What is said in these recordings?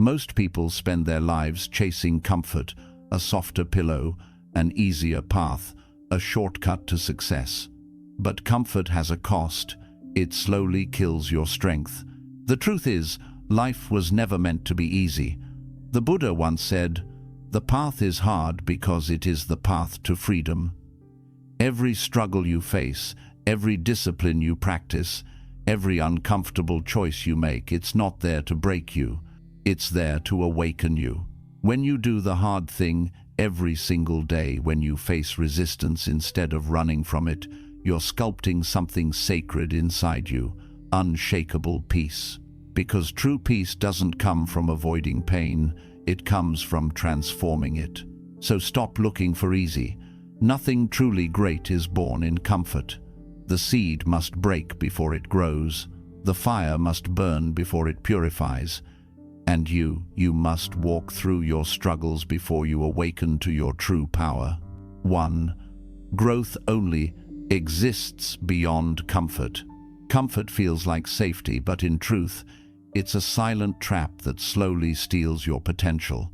Most people spend their lives chasing comfort, a softer pillow, an easier path, a shortcut to success. But comfort has a cost. It slowly kills your strength. The truth is, life was never meant to be easy. The Buddha once said, "The path is hard because it is the path to freedom." Every struggle you face, every discipline you practice, every uncomfortable choice you make, it's not there to break you. It's there to awaken you. When you do the hard thing every single day, when you face resistance instead of running from it, you're sculpting something sacred inside you, unshakable peace. Because true peace doesn't come from avoiding pain, it comes from transforming it. So stop looking for easy. Nothing truly great is born in comfort. The seed must break before it grows. The fire must burn before it purifies. And you must walk through your struggles before you awaken to your true power. 1. Growth only exists beyond comfort. Comfort feels like safety, but in truth, it's a silent trap that slowly steals your potential.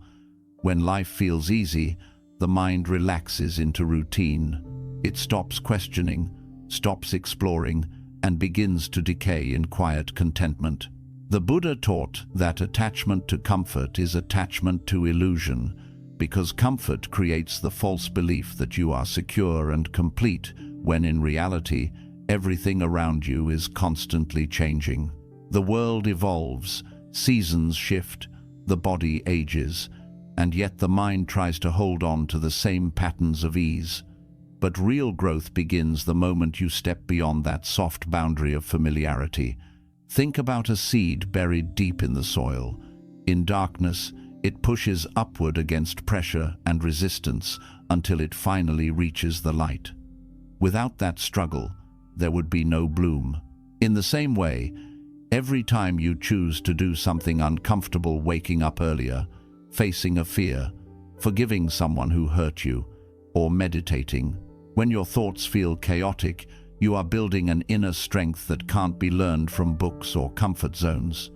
When life feels easy, the mind relaxes into routine. It stops questioning, stops exploring, and begins to decay in quiet contentment. The Buddha taught that attachment to comfort is attachment to illusion, because comfort creates the false belief that you are secure and complete, when in reality, everything around you is constantly changing. The world evolves, seasons shift, the body ages, and yet the mind tries to hold on to the same patterns of ease. But real growth begins the moment you step beyond that soft boundary of familiarity. Think about a seed buried deep in the soil. In darkness, it pushes upward against pressure and resistance until it finally reaches the light. Without that struggle, there would be no bloom. In the same way, every time you choose to do something uncomfortable, waking up earlier, facing a fear, forgiving someone who hurt you, or meditating, when your thoughts feel chaotic, you are building an inner strength that can't be learned from books or comfort zones.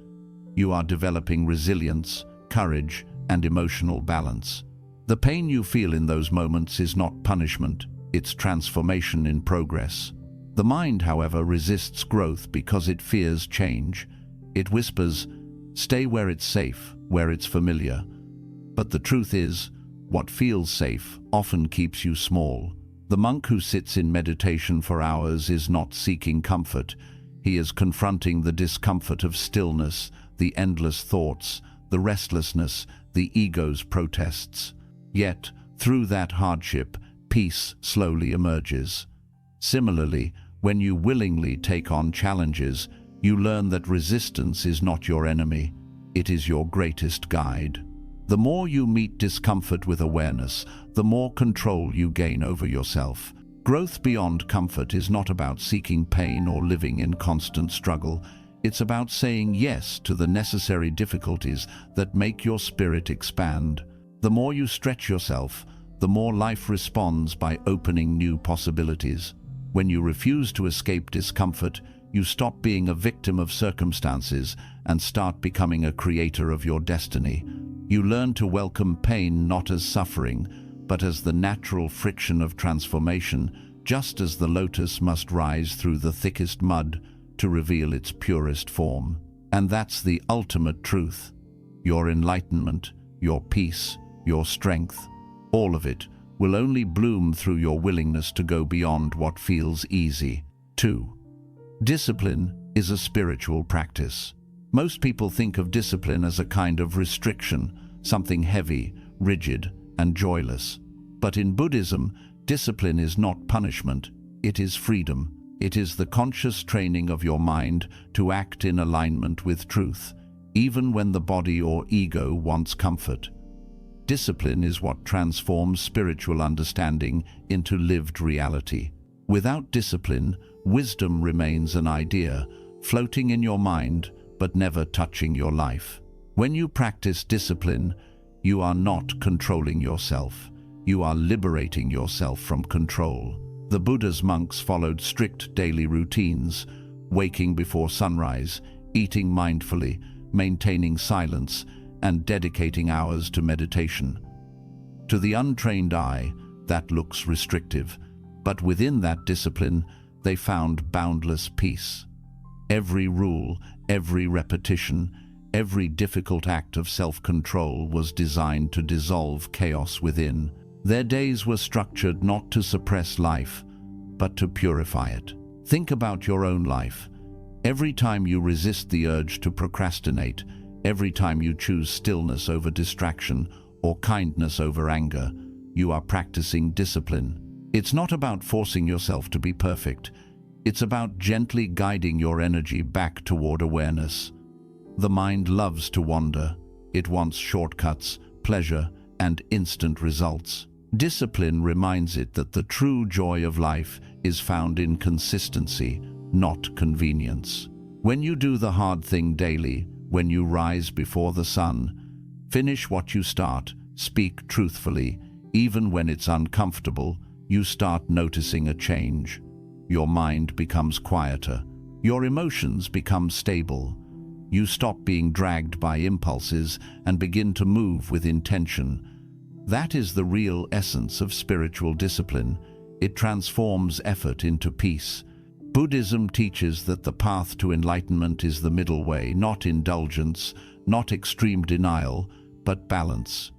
You are developing resilience, courage, and emotional balance. The pain you feel in those moments is not punishment, it's transformation in progress. The mind, however, resists growth because it fears change. It whispers, "Stay where it's safe, where it's familiar." But the truth is, what feels safe often keeps you small. The monk who sits in meditation for hours is not seeking comfort. He is confronting the discomfort of stillness, the endless thoughts, the restlessness, the ego's protests. Yet, through that hardship, peace slowly emerges. Similarly, when you willingly take on challenges, you learn that resistance is not your enemy, it is your greatest guide. The more you meet discomfort with awareness, the more control you gain over yourself. Growth beyond comfort is not about seeking pain or living in constant struggle. It's about saying yes to the necessary difficulties that make your spirit expand. The more you stretch yourself, the more life responds by opening new possibilities. When you refuse to escape discomfort, you stop being a victim of circumstances and start becoming a creator of your destiny. You learn to welcome pain not as suffering, but as the natural friction of transformation, just as the lotus must rise through the thickest mud to reveal its purest form. And that's the ultimate truth. Your enlightenment, your peace, your strength, all of it will only bloom through your willingness to go beyond what feels easy. 2. Discipline is a spiritual practice. Most people think of discipline as a kind of restriction, something heavy, rigid, and joyless. But in Buddhism, discipline is not punishment, it is freedom. It is the conscious training of your mind to act in alignment with truth, even when the body or ego wants comfort. Discipline is what transforms spiritual understanding into lived reality. Without discipline, wisdom remains an idea, floating in your mind, but never touching your life. When you practice discipline, you are not controlling yourself. You are liberating yourself from control. The Buddha's monks followed strict daily routines, waking before sunrise, eating mindfully, maintaining silence, and dedicating hours to meditation. To the untrained eye, that looks restrictive, but within that discipline, they found boundless peace. Every rule, every repetition, every difficult act of self-control was designed to dissolve chaos within. Their days were structured not to suppress life, but to purify it. Think about your own life. Every time you resist the urge to procrastinate, every time you choose stillness over distraction or kindness over anger, you are practicing discipline. It's not about forcing yourself to be perfect. It's about gently guiding your energy back toward awareness. The mind loves to wander. It wants shortcuts, pleasure, and instant results. Discipline reminds it that the true joy of life is found in consistency, not convenience. When you do the hard thing daily, when you rise before the sun, finish what you start, speak truthfully, even when it's uncomfortable, you start noticing a change. Your mind becomes quieter. Your emotions become stable. You stop being dragged by impulses and begin to move with intention. That is the real essence of spiritual discipline. It transforms effort into peace. Buddhism teaches that the path to enlightenment is the middle way, not indulgence, not extreme denial, but balance.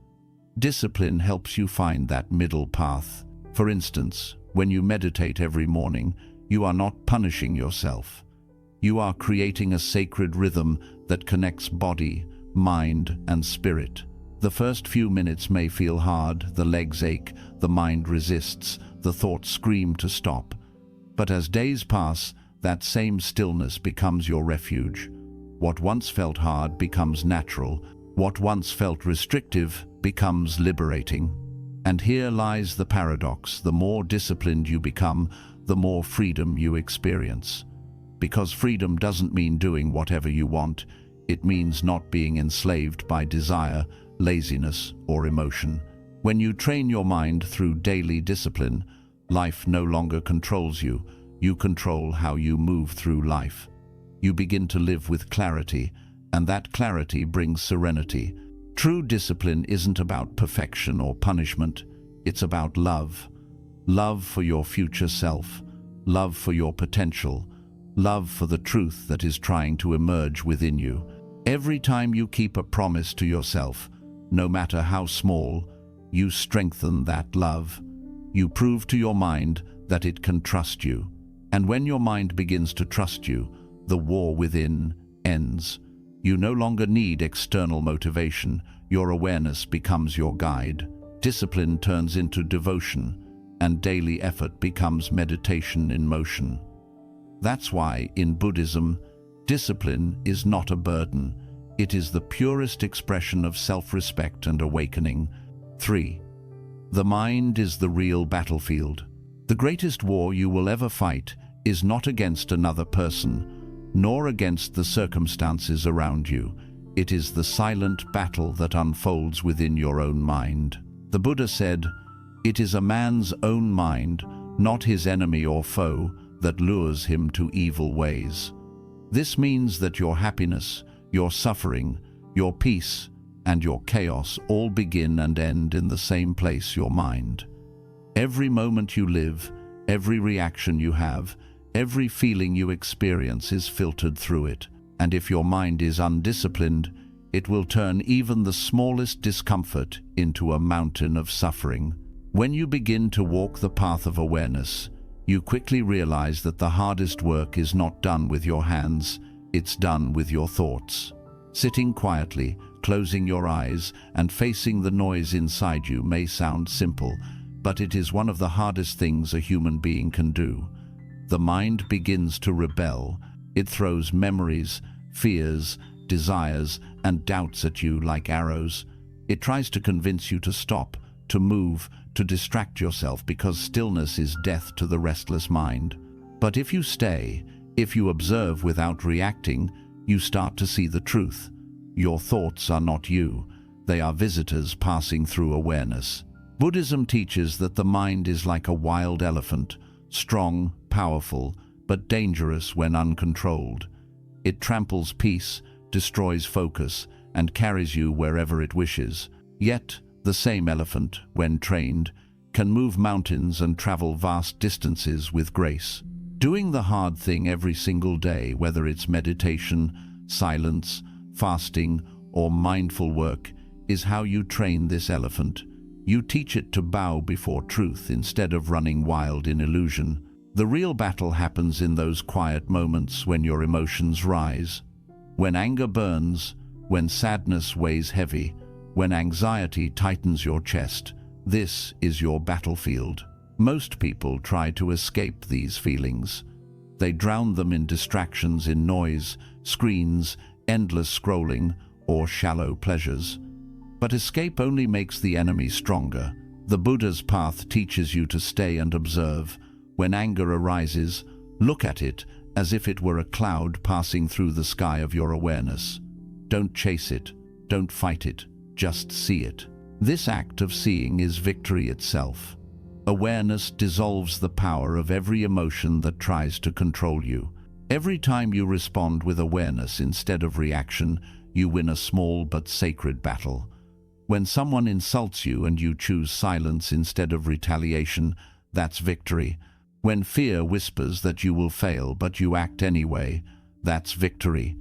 Discipline helps you find that middle path. For instance, when you meditate every morning, you are not punishing yourself. You are creating a sacred rhythm that connects body, mind, and spirit. The first few minutes may feel hard, the legs ache, the mind resists, the thoughts scream to stop. But as days pass, that same stillness becomes your refuge. What once felt hard becomes natural. What once felt restrictive becomes liberating. And here lies the paradox. The more disciplined you become, the more freedom you experience. Because freedom doesn't mean doing whatever you want. It means not being enslaved by desire, laziness, or emotion. When you train your mind through daily discipline, life no longer controls you. You control how you move through life. You begin to live with clarity, and that clarity brings serenity. True discipline isn't about perfection or punishment. It's about love. Love for your future self. Love for your potential. Love for the truth that is trying to emerge within you. Every time you keep a promise to yourself, no matter how small, you strengthen that love. You prove to your mind that it can trust you. And when your mind begins to trust you, the war within ends. You no longer need external motivation. Your awareness becomes your guide. Discipline turns into devotion, and daily effort becomes meditation in motion. That's why, in Buddhism, discipline is not a burden. It is the purest expression of self-respect and awakening. 3. The mind is the real battlefield. The greatest war you will ever fight is not against another person, nor against the circumstances around you. It is the silent battle that unfolds within your own mind. The Buddha said, "It is a man's own mind, not his enemy or foe, that lures him to evil ways." This means that your happiness, your suffering, your peace, and your chaos all begin and end in the same place, your mind. Every moment you live, every reaction you have, every feeling you experience is filtered through it. And if your mind is undisciplined, it will turn even the smallest discomfort into a mountain of suffering. When you begin to walk the path of awareness, you quickly realize that the hardest work is not done with your hands, it's done with your thoughts. Sitting quietly, closing your eyes, and facing the noise inside you may sound simple, but it is one of the hardest things a human being can do. The mind begins to rebel. It throws memories, fears, desires, and doubts at you like arrows. It tries to convince you to stop, to move, to distract yourself, because stillness is death to the restless mind. But if you stay, if you observe without reacting, you start to see the truth. Your thoughts are not you. They are visitors passing through awareness. Buddhism teaches that the mind is like a wild elephant, strong, powerful, but dangerous when uncontrolled. It tramples peace, destroys focus, and carries you wherever it wishes. Yet, the same elephant, when trained, can move mountains and travel vast distances with grace. Doing the hard thing every single day, whether it's meditation, silence, fasting, or mindful work, is how you train this elephant. You teach it to bow before truth instead of running wild in illusion. The real battle happens in those quiet moments when your emotions rise. When anger burns, when sadness weighs heavy, when anxiety tightens your chest, this is your battlefield. Most people try to escape these feelings. They drown them in distractions, in noise, screens, endless scrolling, or shallow pleasures. But escape only makes the enemy stronger. The Buddha's path teaches you to stay and observe. When anger arises, look at it as if it were a cloud passing through the sky of your awareness. Don't chase it, don't fight it, just see it. This act of seeing is victory itself. Awareness dissolves the power of every emotion that tries to control you. Every time you respond with awareness instead of reaction, you win a small but sacred battle. When someone insults you and you choose silence instead of retaliation, that's victory. When fear whispers that you will fail but you act anyway, that's victory.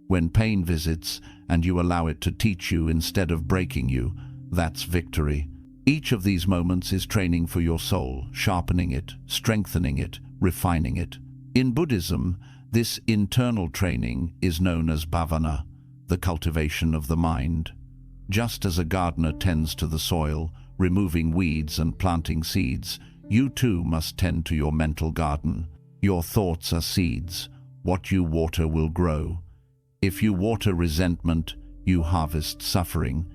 When pain visits and you allow it to teach you instead of breaking you, that's victory. Each of these moments is training for your soul, sharpening it, strengthening it, refining it. In Buddhism, this internal training is known as bhavana, the cultivation of the mind. Just as a gardener tends to the soil, removing weeds and planting seeds, you too must tend to your mental garden. Your thoughts are seeds. What you water will grow. If you water resentment, you harvest suffering.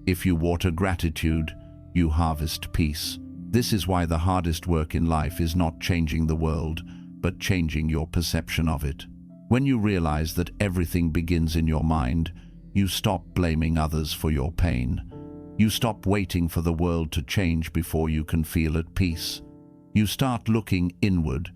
If you water gratitude, you harvest peace. This is why the hardest work in life is not changing the world, but changing your perception of it. When you realize that everything begins in your mind, you stop blaming others for your pain. You stop waiting for the world to change before you can feel at peace. You start looking inward.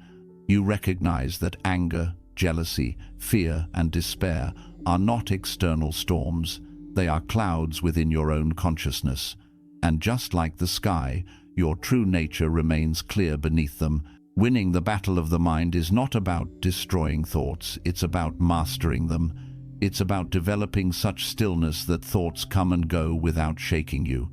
You recognize that anger, jealousy, fear, and despair are not external storms. They are clouds within your own consciousness. And just like the sky, your true nature remains clear beneath them. Winning the battle of the mind is not about destroying thoughts, it's about mastering them. It's about developing such stillness that thoughts come and go without shaking you.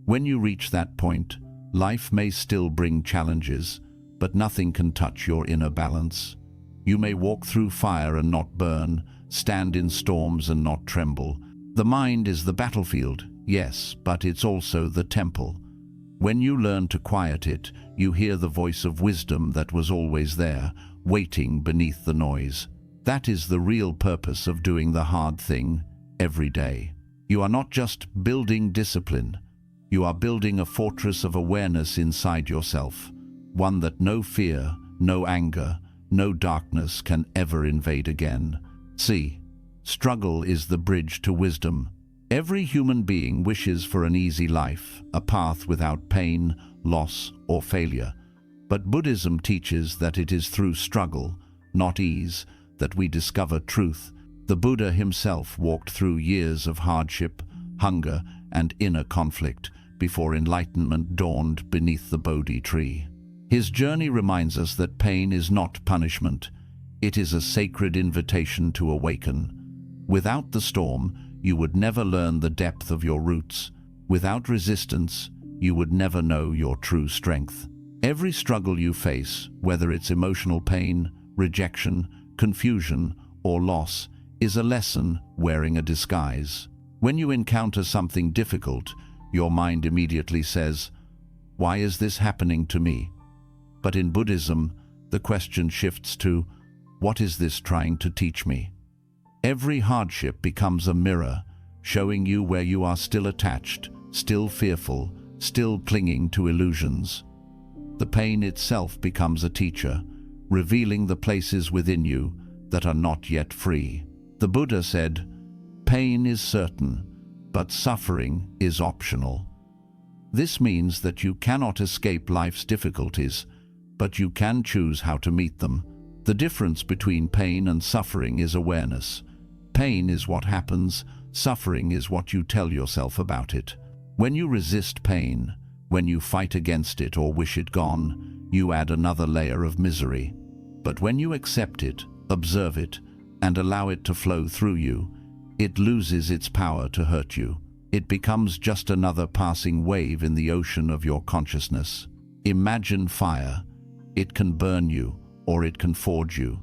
When you reach that point, life may still bring challenges, but nothing can touch your inner balance. You may walk through fire and not burn, stand in storms and not tremble. The mind is the battlefield, yes, but it's also the temple. When you learn to quiet it, you hear the voice of wisdom that was always there, waiting beneath the noise. That is the real purpose of doing the hard thing every day. You are not just building discipline. You are building a fortress of awareness inside yourself, one that no fear, no anger, no darkness can ever invade again. See, struggle is the bridge to wisdom. Every human being wishes for an easy life, a path without pain, loss, or failure. But Buddhism teaches that it is through struggle, not ease, that we discover truth. The Buddha himself walked through years of hardship, hunger, and inner conflict before enlightenment dawned beneath the Bodhi tree. His journey reminds us that pain is not punishment. It is a sacred invitation to awaken. Without the storm, you would never learn the depth of your roots. Without resistance, you would never know your true strength. Every struggle you face, whether it's emotional pain, rejection, confusion, or loss, is a lesson wearing a disguise. When you encounter something difficult, your mind immediately says, "Why is this happening to me?" But in Buddhism, the question shifts to, "What is this trying to teach me?" Every hardship becomes a mirror, showing you where you are still attached, still fearful, still clinging to illusions. The pain itself becomes a teacher, revealing the places within you that are not yet free. The Buddha said, "Pain is certain, but suffering is optional." This means that you cannot escape life's difficulties, but you can choose how to meet them. The difference between pain and suffering is awareness. Pain is what happens, suffering is what you tell yourself about it. When you resist pain, when you fight against it or wish it gone, you add another layer of misery. But when you accept it, observe it, and allow it to flow through you, it loses its power to hurt you. It becomes just another passing wave in the ocean of your consciousness. Imagine fire. It can burn you, or it can forge you.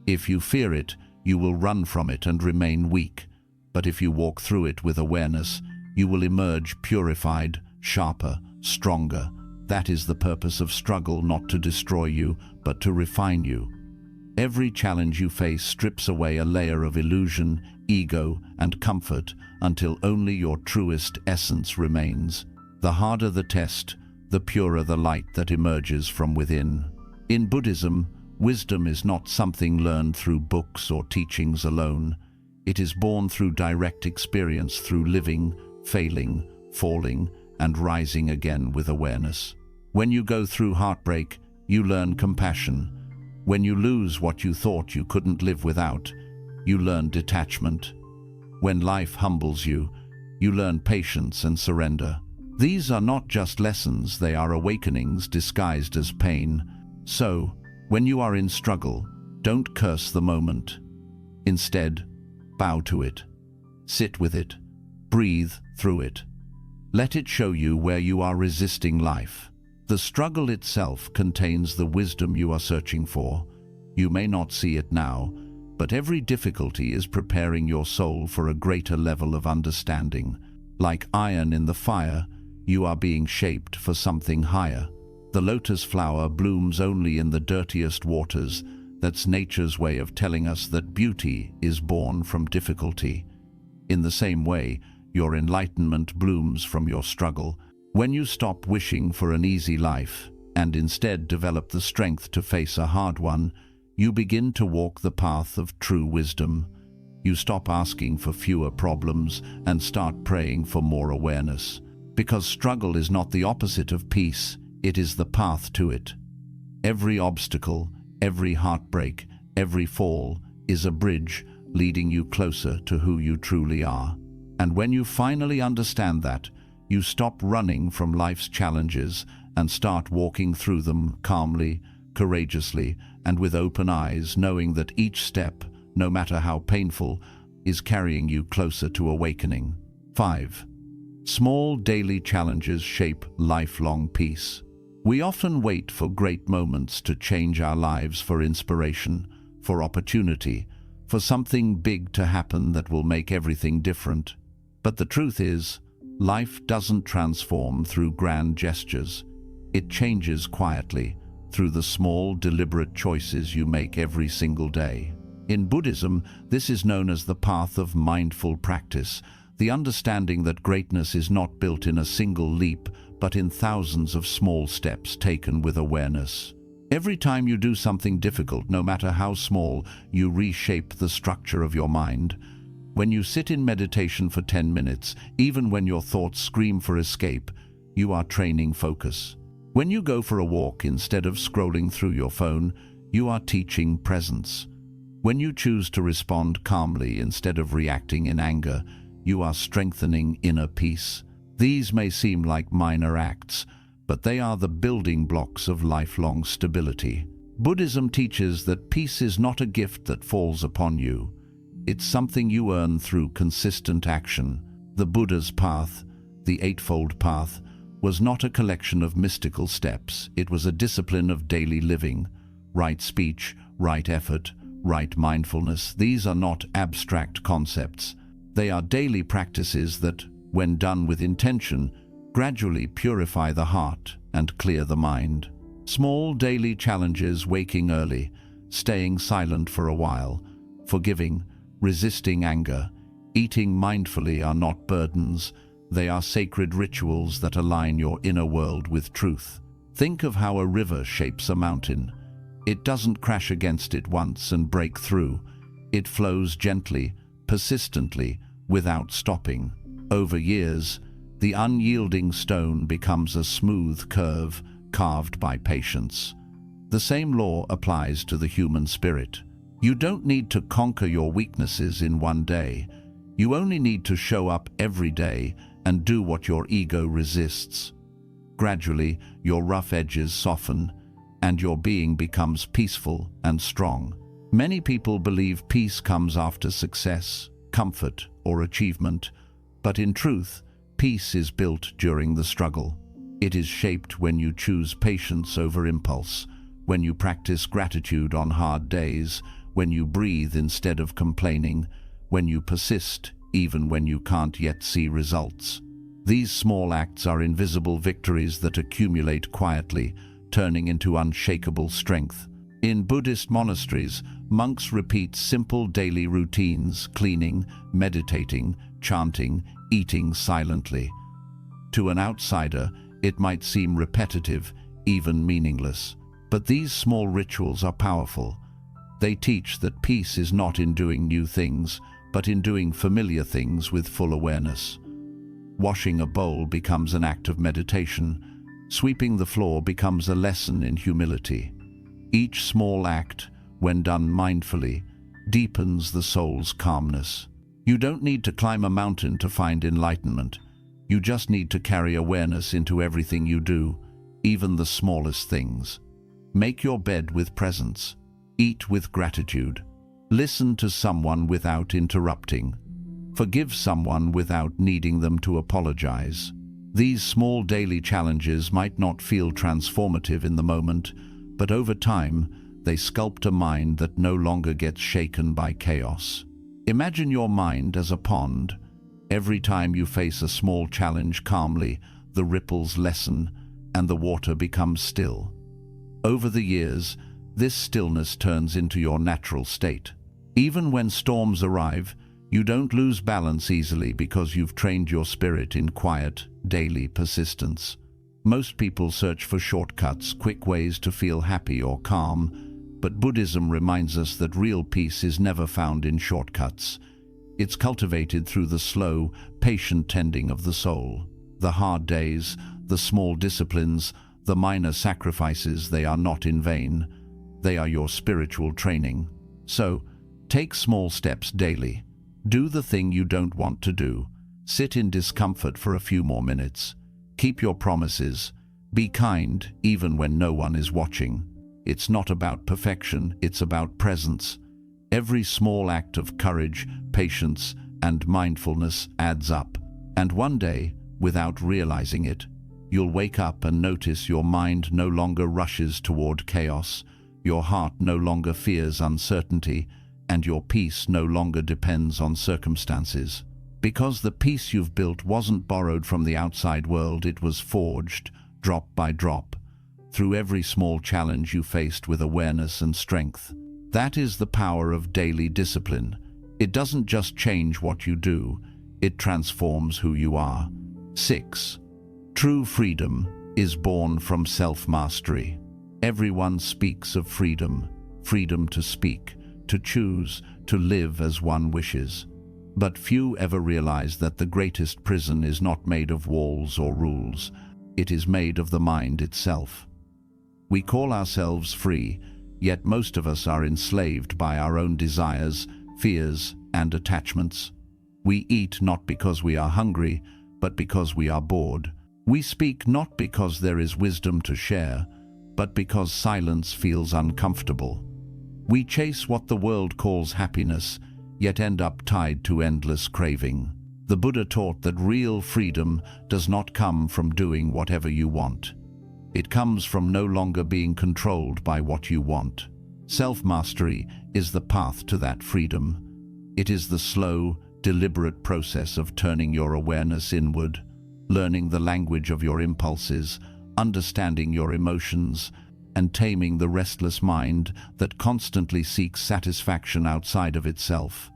If you fear it, you will run from it and remain weak. But if you walk through it with awareness, you will emerge purified, sharper, stronger. That is the purpose of struggle, not to destroy you, but to refine you. Every challenge you face strips away a layer of illusion, ego, and comfort until only your truest essence remains. The harder the test, the purer the light that emerges from within. In Buddhism, wisdom is not something learned through books or teachings alone. It is born through direct experience, through living, failing, falling, and rising again with awareness. When you go through heartbreak, you learn compassion. When you lose what you thought you couldn't live without, you learn detachment. When life humbles you, you learn patience and surrender. These are not just lessons, they are awakenings disguised as pain. So, when you are in struggle, don't curse the moment. Instead, bow to it. Sit with it. Breathe through it. Let it show you where you are resisting life. The struggle itself contains the wisdom you are searching for. You may not see it now, but every difficulty is preparing your soul for a greater level of understanding. Like iron in the fire, you are being shaped for something higher. The lotus flower blooms only in the dirtiest waters. That's nature's way of telling us that beauty is born from difficulty. In the same way, your enlightenment blooms from your struggle. When you stop wishing for an easy life and instead develop the strength to face a hard one, you begin to walk the path of true wisdom. You stop asking for fewer problems and start praying for more awareness. Because struggle is not the opposite of peace, it is the path to it. Every obstacle, every heartbreak, every fall is a bridge leading you closer to who you truly are. And when you finally understand that, you stop running from life's challenges and start walking through them calmly, courageously, and with open eyes, knowing that each step, no matter how painful, is carrying you closer to awakening. 5. Small daily challenges shape lifelong peace. We often wait for great moments to change our lives, for inspiration, for opportunity, for something big to happen that will make everything different. But the truth is, life doesn't transform through grand gestures. It changes quietly, through the small, deliberate choices you make every single day. In Buddhism, this is known as the path of mindful practice, the understanding that greatness is not built in a single leap, but in thousands of small steps taken with awareness. Every time you do something difficult, no matter how small, you reshape the structure of your mind. When you sit in meditation for 10 minutes, even when your thoughts scream for escape, you are training focus. When you go for a walk instead of scrolling through your phone, you are teaching presence. When you choose to respond calmly instead of reacting in anger, you are strengthening inner peace. These may seem like minor acts, but they are the building blocks of lifelong stability. Buddhism teaches that peace is not a gift that falls upon you. It's something you earn through consistent action. The Buddha's path, the Eightfold Path, was not a collection of mystical steps. It was a discipline of daily living. Right speech, right effort, right mindfulness. These are not abstract concepts. They are daily practices that, when done with intention, gradually purify the heart and clear the mind. Small daily challenges: waking early, staying silent for a while, forgiving, resisting anger, eating mindfully are not burdens. They are sacred rituals that align your inner world with truth. Think of how a river shapes a mountain. It doesn't crash against it once and break through. It flows gently, persistently, without stopping. Over years, the unyielding stone becomes a smooth curve carved by patience. The same law applies to the human spirit. You don't need to conquer your weaknesses in one day. You only need to show up every day and do what your ego resists. Gradually, your rough edges soften, and your being becomes peaceful and strong. Many people believe peace comes after success, comfort, or achievement, but in truth, peace is built during the struggle. It is shaped when you choose patience over impulse, when you practice gratitude on hard days, when you breathe instead of complaining, when you persist even when you can't yet see results. These small acts are invisible victories that accumulate quietly, turning into unshakable strength. In Buddhist monasteries, monks repeat simple daily routines: cleaning, meditating, chanting, eating silently. To an outsider, it might seem repetitive, even meaningless. But these small rituals are powerful. They teach that peace is not in doing new things, but in doing familiar things with full awareness. Washing a bowl becomes an act of meditation. Sweeping the floor becomes a lesson in humility. Each small act, when done mindfully, deepens the soul's calmness. You don't need to climb a mountain to find enlightenment. You just need to carry awareness into everything you do, even the smallest things. Make your bed with presence. Eat with gratitude. Listen to someone without interrupting. Forgive someone without needing them to apologize. These small daily challenges might not feel transformative in the moment, but over time, they sculpt a mind that no longer gets shaken by chaos. Imagine your mind as a pond. Every time you face a small challenge calmly, the ripples lessen and the water becomes still. Over the years, this stillness turns into your natural state. Even when storms arrive, you don't lose balance easily because you've trained your spirit in quiet, daily persistence. Most people search for shortcuts, quick ways to feel happy or calm, but Buddhism reminds us that real peace is never found in shortcuts. It's cultivated through the slow, patient tending of the soul. The hard days, the small disciplines, the minor sacrifices, they are not in vain. They are your spiritual training. So, take small steps daily. Do the thing you don't want to do. Sit in discomfort for a few more minutes. Keep your promises. Be kind, even when no one is watching. It's not about perfection, it's about presence. Every small act of courage, patience, and mindfulness adds up. And one day, without realizing it, you'll wake up and notice your mind no longer rushes toward chaos, your heart no longer fears uncertainty, and your peace no longer depends on circumstances. Because the peace you've built wasn't borrowed from the outside world, it was forged, drop by drop, through every small challenge you faced with awareness and strength. That is the power of daily discipline. It doesn't just change what you do, it transforms who you are. 6. True freedom is born from self-mastery. Everyone speaks of freedom, freedom to speak, to choose, to live as one wishes. But few ever realize that the greatest prison is not made of walls or rules. It is made of the mind itself. We call ourselves free, yet most of us are enslaved by our own desires, fears, and attachments. We eat not because we are hungry, but because we are bored. We speak not because there is wisdom to share, but because silence feels uncomfortable. We chase what the world calls happiness, yet end up tied to endless craving. The Buddha taught that real freedom does not come from doing whatever you want. It comes from no longer being controlled by what you want. Self-mastery is the path to that freedom. It is the slow, deliberate process of turning your awareness inward, learning the language of your impulses, understanding your emotions, and taming the restless mind that constantly seeks satisfaction outside of itself.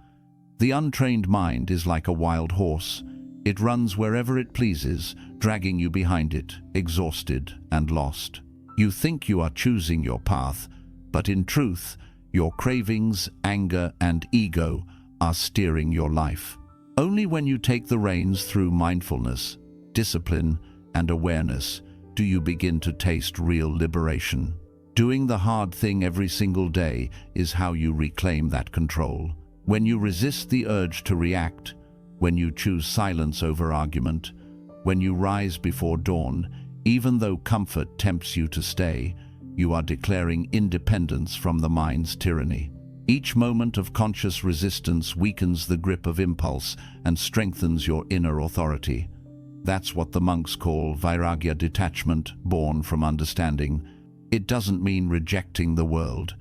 The untrained mind is like a wild horse. It runs wherever it pleases, dragging you behind it, exhausted and lost. You think you are choosing your path, but in truth, your cravings, anger, and ego are steering your life. Only when you take the reins through mindfulness, discipline, and awareness do you begin to taste real liberation. Doing the hard thing every single day is how you reclaim that control. When you resist the urge to react, when you choose silence over argument, when you rise before dawn, even though comfort tempts you to stay, you are declaring independence from the mind's tyranny. Each moment of conscious resistance weakens the grip of impulse and strengthens your inner authority. That's what the monks call vairagya, detachment, born from understanding. It doesn't mean rejecting the world.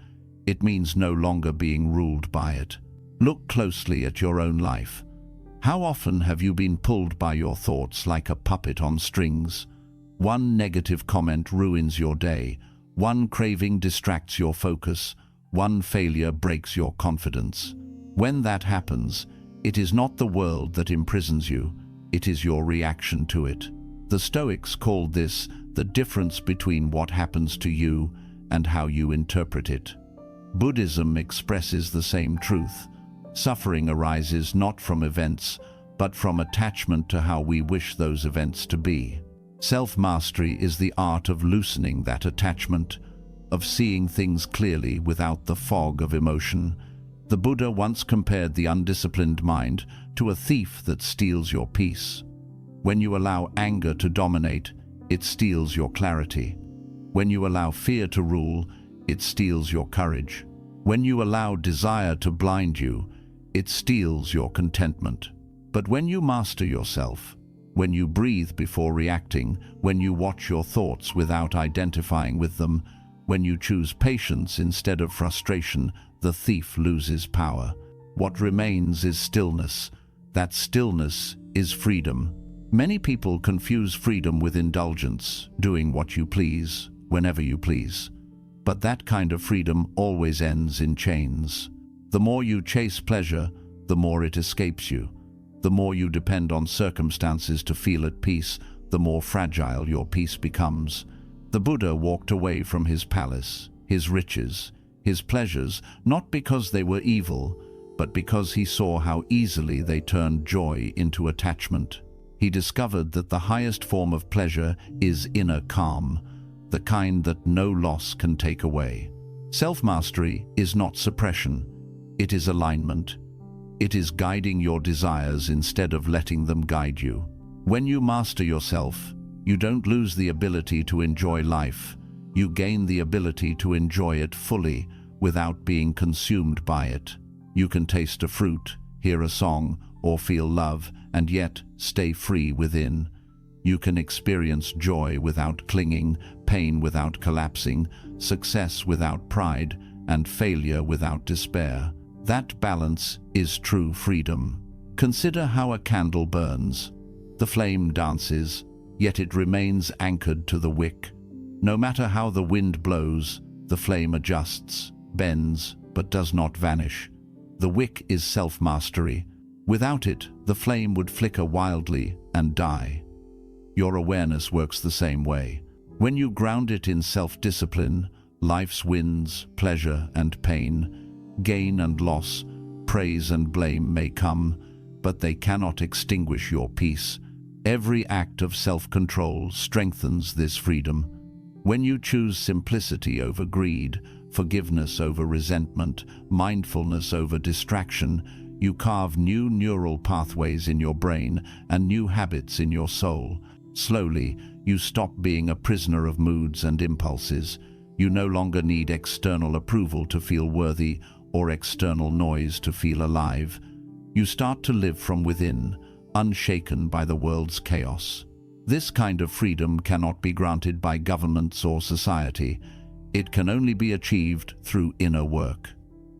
It means no longer being ruled by it. Look closely at your own life. How often have you been pulled by your thoughts like a puppet on strings? One negative comment ruins your day. One craving distracts your focus. One failure breaks your confidence. When that happens, it is not the world that imprisons you. It is your reaction to it. The Stoics called this the difference between what happens to you and how you interpret it. Buddhism expresses the same truth. Suffering arises not from events, but from attachment to how we wish those events to be. Self-mastery is the art of loosening that attachment, of seeing things clearly without the fog of emotion. The Buddha once compared the undisciplined mind to a thief that steals your peace. When you allow anger to dominate, it steals your clarity. When you allow fear to rule, it steals your courage. When you allow desire to blind you, it steals your contentment. But when you master yourself, when you breathe before reacting, when you watch your thoughts without identifying with them, when you choose patience instead of frustration, the thief loses power. What remains is stillness. That stillness is freedom. Many people confuse freedom with indulgence, doing what you please, whenever you please. But that kind of freedom always ends in chains. The more you chase pleasure, the more it escapes you. The more you depend on circumstances to feel at peace, the more fragile your peace becomes. The Buddha walked away from his palace, his riches, his pleasures, not because they were evil, but because he saw how easily they turned joy into attachment. He discovered that the highest form of pleasure is inner calm, the kind that no loss can take away. Self-mastery is not suppression. It is alignment. It is guiding your desires instead of letting them guide you. When you master yourself, you don't lose the ability to enjoy life. You gain the ability to enjoy it fully without being consumed by it. You can taste a fruit, hear a song, or feel love, and yet stay free within. You can experience joy without clinging, pain without collapsing, success without pride, and failure without despair. That balance is true freedom. Consider how a candle burns. The flame dances, yet it remains anchored to the wick. No matter how the wind blows, the flame adjusts, bends, but does not vanish. The wick is self-mastery. Without it, the flame would flicker wildly and die. Your awareness works the same way. When you ground it in self-discipline, life's wins, pleasure and pain, gain and loss, praise and blame may come, but they cannot extinguish your peace. Every act of self-control strengthens this freedom. When you choose simplicity over greed, forgiveness over resentment, mindfulness over distraction, you carve new neural pathways in your brain and new habits in your soul. Slowly, you stop being a prisoner of moods and impulses. You no longer need external approval to feel worthy or external noise to feel alive. You start to live from within, unshaken by the world's chaos. This kind of freedom cannot be granted by governments or society. It can only be achieved through inner work.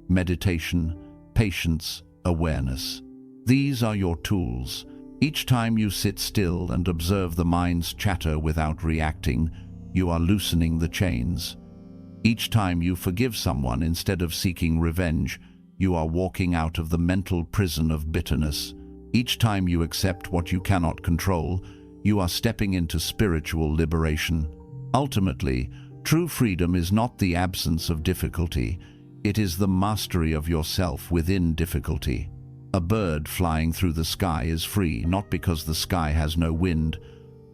Meditation, patience, awareness. These are your tools. Each time you sit still and observe the mind's chatter without reacting, you are loosening the chains. Each time you forgive someone instead of seeking revenge, you are walking out of the mental prison of bitterness. Each time you accept what you cannot control, you are stepping into spiritual liberation. Ultimately, true freedom is not the absence of difficulty. It is the mastery of yourself within difficulty. A bird flying through the sky is free, not because the sky has no wind,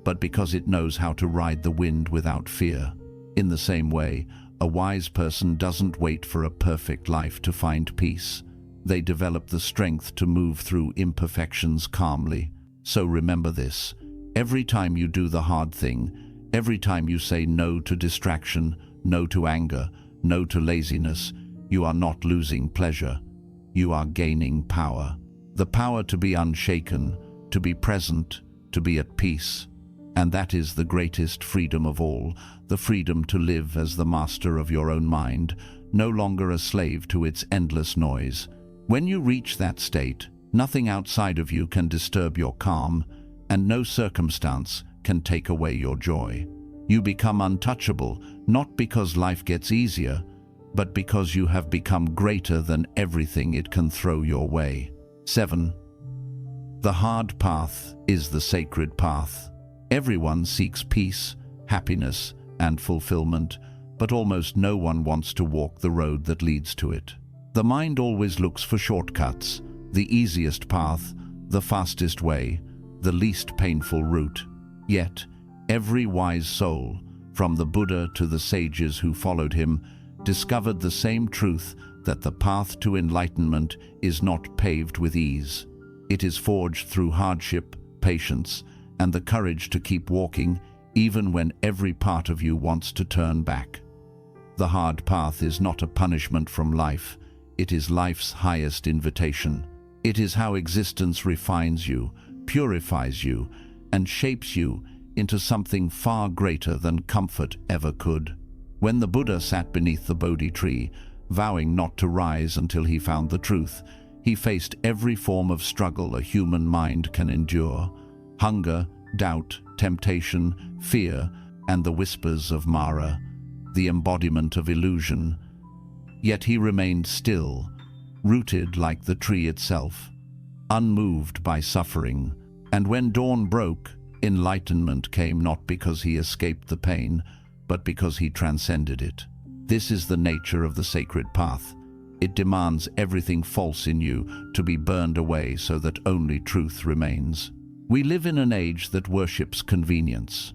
but because it knows how to ride the wind without fear. In the same way, A wise person doesn't wait for a perfect life to find peace. They develop the strength to move through imperfections calmly. So remember this: every time you do the hard thing, every time you say no to distraction, no to anger, no to laziness, you are not losing pleasure. You are gaining power. The power to be unshaken, to be present, to be at peace. And that is the greatest freedom of all, the freedom to live as the master of your own mind, no longer a slave to its endless noise. When you reach that state, nothing outside of you can disturb your calm, and no circumstance can take away your joy. You become untouchable, not because life gets easier, but because you have become greater than everything it can throw your way. 7. The hard path is the sacred path. Everyone seeks peace, happiness, and fulfillment, but almost no one wants to walk the road that leads to it. The mind always looks for shortcuts, the easiest path, the fastest way, the least painful route. Yet, every wise soul, from the Buddha to the sages who followed him, discovered the same truth, that the path to enlightenment is not paved with ease. It is forged through hardship, patience, and the courage to keep walking, even when every part of you wants to turn back. The hard path is not a punishment from life. It is life's highest invitation. It is how existence refines you, purifies you, and shapes you into something far greater than comfort ever could. When the Buddha sat beneath the Bodhi tree, vowing not to rise until he found the truth, he faced every form of struggle a human mind can endure: hunger, doubt, temptation, fear, and the whispers of Mara, the embodiment of illusion. Yet he remained still, rooted like the tree itself, unmoved by suffering. And when dawn broke, enlightenment came not because he escaped the pain, but because he transcended it. This is the nature of the sacred path. It demands everything false in you to be burned away so that only truth remains. We live in an age that worships convenience.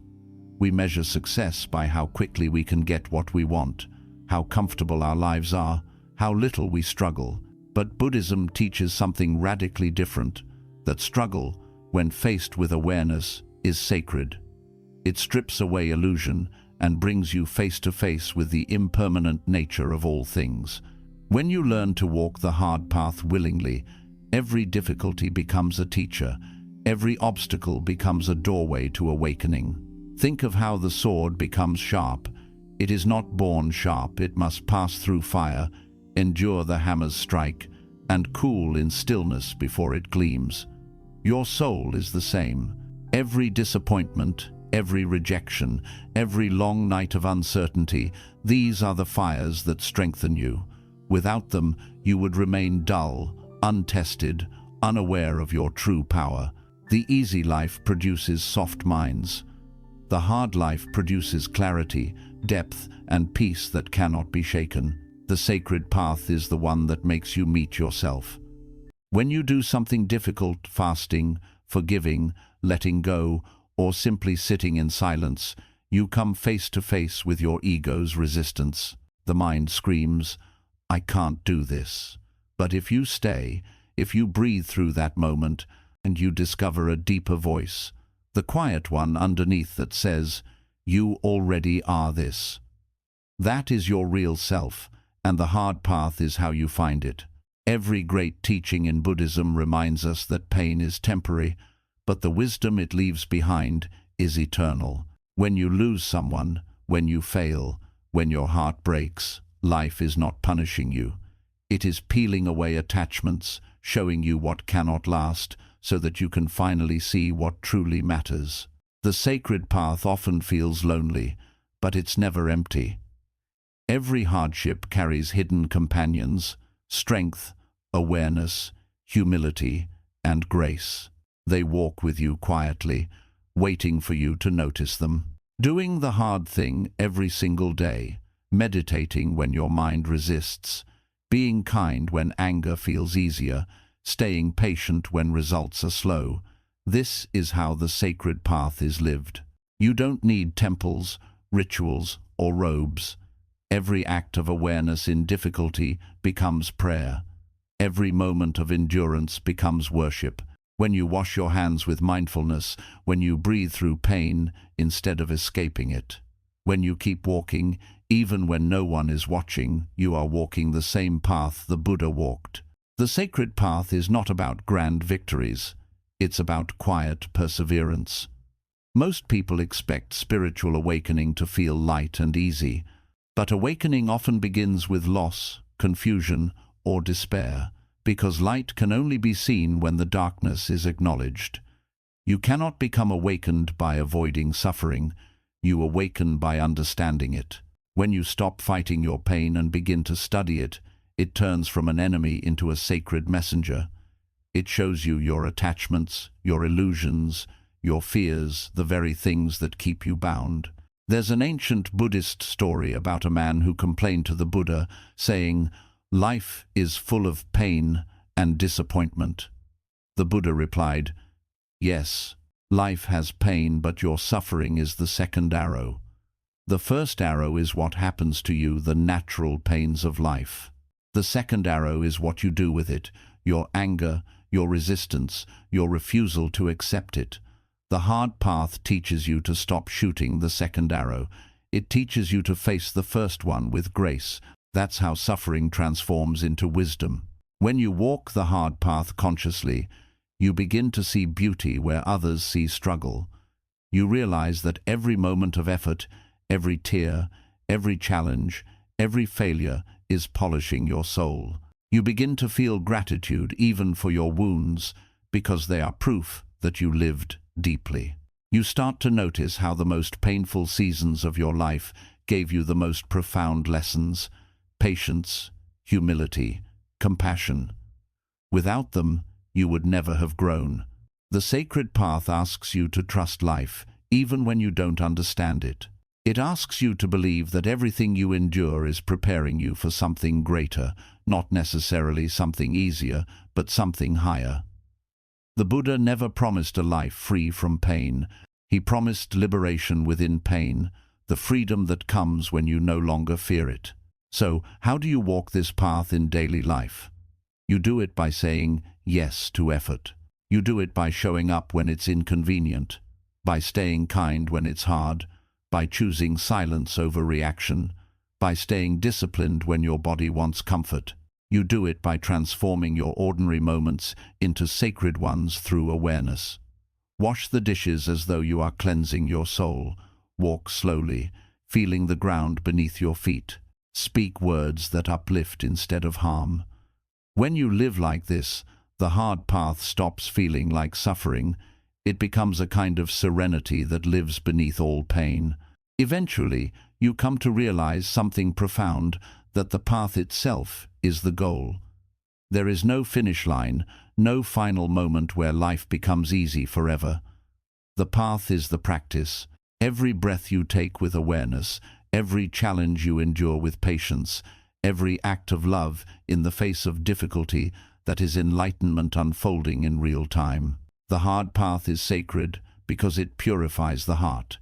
We measure success by how quickly we can get what we want, how comfortable our lives are, how little we struggle. But Buddhism teaches something radically different, that struggle, when faced with awareness, is sacred. It strips away illusion and brings you face to face with the impermanent nature of all things. When you learn to walk the hard path willingly, every difficulty becomes a teacher, every obstacle becomes a doorway to awakening. Think of how the sword becomes sharp. It is not born sharp, it must pass through fire, endure the hammer's strike, and cool in stillness before it gleams. Your soul is the same. Every disappointment, every rejection, every long night of uncertainty, these are the fires that strengthen you. Without them, you would remain dull, untested, unaware of your true power. The easy life produces soft minds. The hard life produces clarity, depth, and peace that cannot be shaken. The sacred path is the one that makes you meet yourself. When you do something difficult, fasting, forgiving, letting go, or simply sitting in silence, you come face to face with your ego's resistance. The mind screams, "I can't do this." But if you stay, if you breathe through that moment, and you discover a deeper voice, the quiet one underneath that says, "You already are this." That is your real self, and the hard path is how you find it. Every great teaching in Buddhism reminds us that pain is temporary, but the wisdom it leaves behind is eternal. When you lose someone, when you fail, when your heart breaks, life is not punishing you. It is peeling away attachments, showing you what cannot last, so that you can finally see what truly matters. The sacred path often feels lonely, but it's never empty. Every hardship carries hidden companions: strength, awareness, humility, and grace. They walk with you quietly, waiting for you to notice them. Doing the hard thing every single day, meditating when your mind resists, being kind when anger feels easier, staying patient when results are slow. This is how the sacred path is lived. You don't need temples, rituals, or robes. Every act of awareness in difficulty becomes prayer. Every moment of endurance becomes worship. When you wash your hands with mindfulness, when you breathe through pain instead of escaping it, when you keep walking, even when no one is watching, you are walking the same path the Buddha walked. The sacred path is not about grand victories. It's about quiet perseverance. Most people expect spiritual awakening to feel light and easy, but awakening often begins with loss, confusion, or despair, because light can only be seen when the darkness is acknowledged. You cannot become awakened by avoiding suffering. You awaken by understanding it. When you stop fighting your pain and begin to study it, it turns from an enemy into a sacred messenger. It shows you your attachments, your illusions, your fears, the very things that keep you bound. There's an ancient Buddhist story about a man who complained to the Buddha, saying, "Life is full of pain and disappointment." The Buddha replied, "Yes, life has pain, but your suffering is the second arrow. The first arrow is what happens to you, the natural pains of life. The second arrow is what you do with it, your anger, your resistance, your refusal to accept it. The hard path teaches you to stop shooting the second arrow. It teaches you to face the first one with grace. That's how suffering transforms into wisdom. When you walk the hard path consciously, you begin to see beauty where others see struggle. You realize that every moment of effort, every tear, every challenge, every failure is polishing your soul. You begin to feel gratitude even for your wounds, because they are proof that you lived deeply. You start to notice how the most painful seasons of your life gave you the most profound lessons: patience, humility, compassion. Without them, you would never have grown. The sacred path asks you to trust life, even when you don't understand it. It asks you to believe that everything you endure is preparing you for something greater, not necessarily something easier, but something higher. The Buddha never promised a life free from pain. He promised liberation within pain, the freedom that comes when you no longer fear it. So, how do you walk this path in daily life? You do it by saying yes to effort. You do it by showing up when it's inconvenient, by staying kind when it's hard, by choosing silence over reaction, by staying disciplined when your body wants comfort. You do it by transforming your ordinary moments into sacred ones through awareness. Wash the dishes as though you are cleansing your soul. Walk slowly, feeling the ground beneath your feet. Speak words that uplift instead of harm. When you live like this, the hard path stops feeling like suffering. It becomes a kind of serenity that lives beneath all pain. Eventually, you come to realize something profound, that the path itself is the goal. There is no finish line, no final moment where life becomes easy forever. The path is the practice. Every breath you take with awareness, every challenge you endure with patience, every act of love in the face of difficulty, that is enlightenment unfolding in real time. The hard path is sacred because it purifies the heart.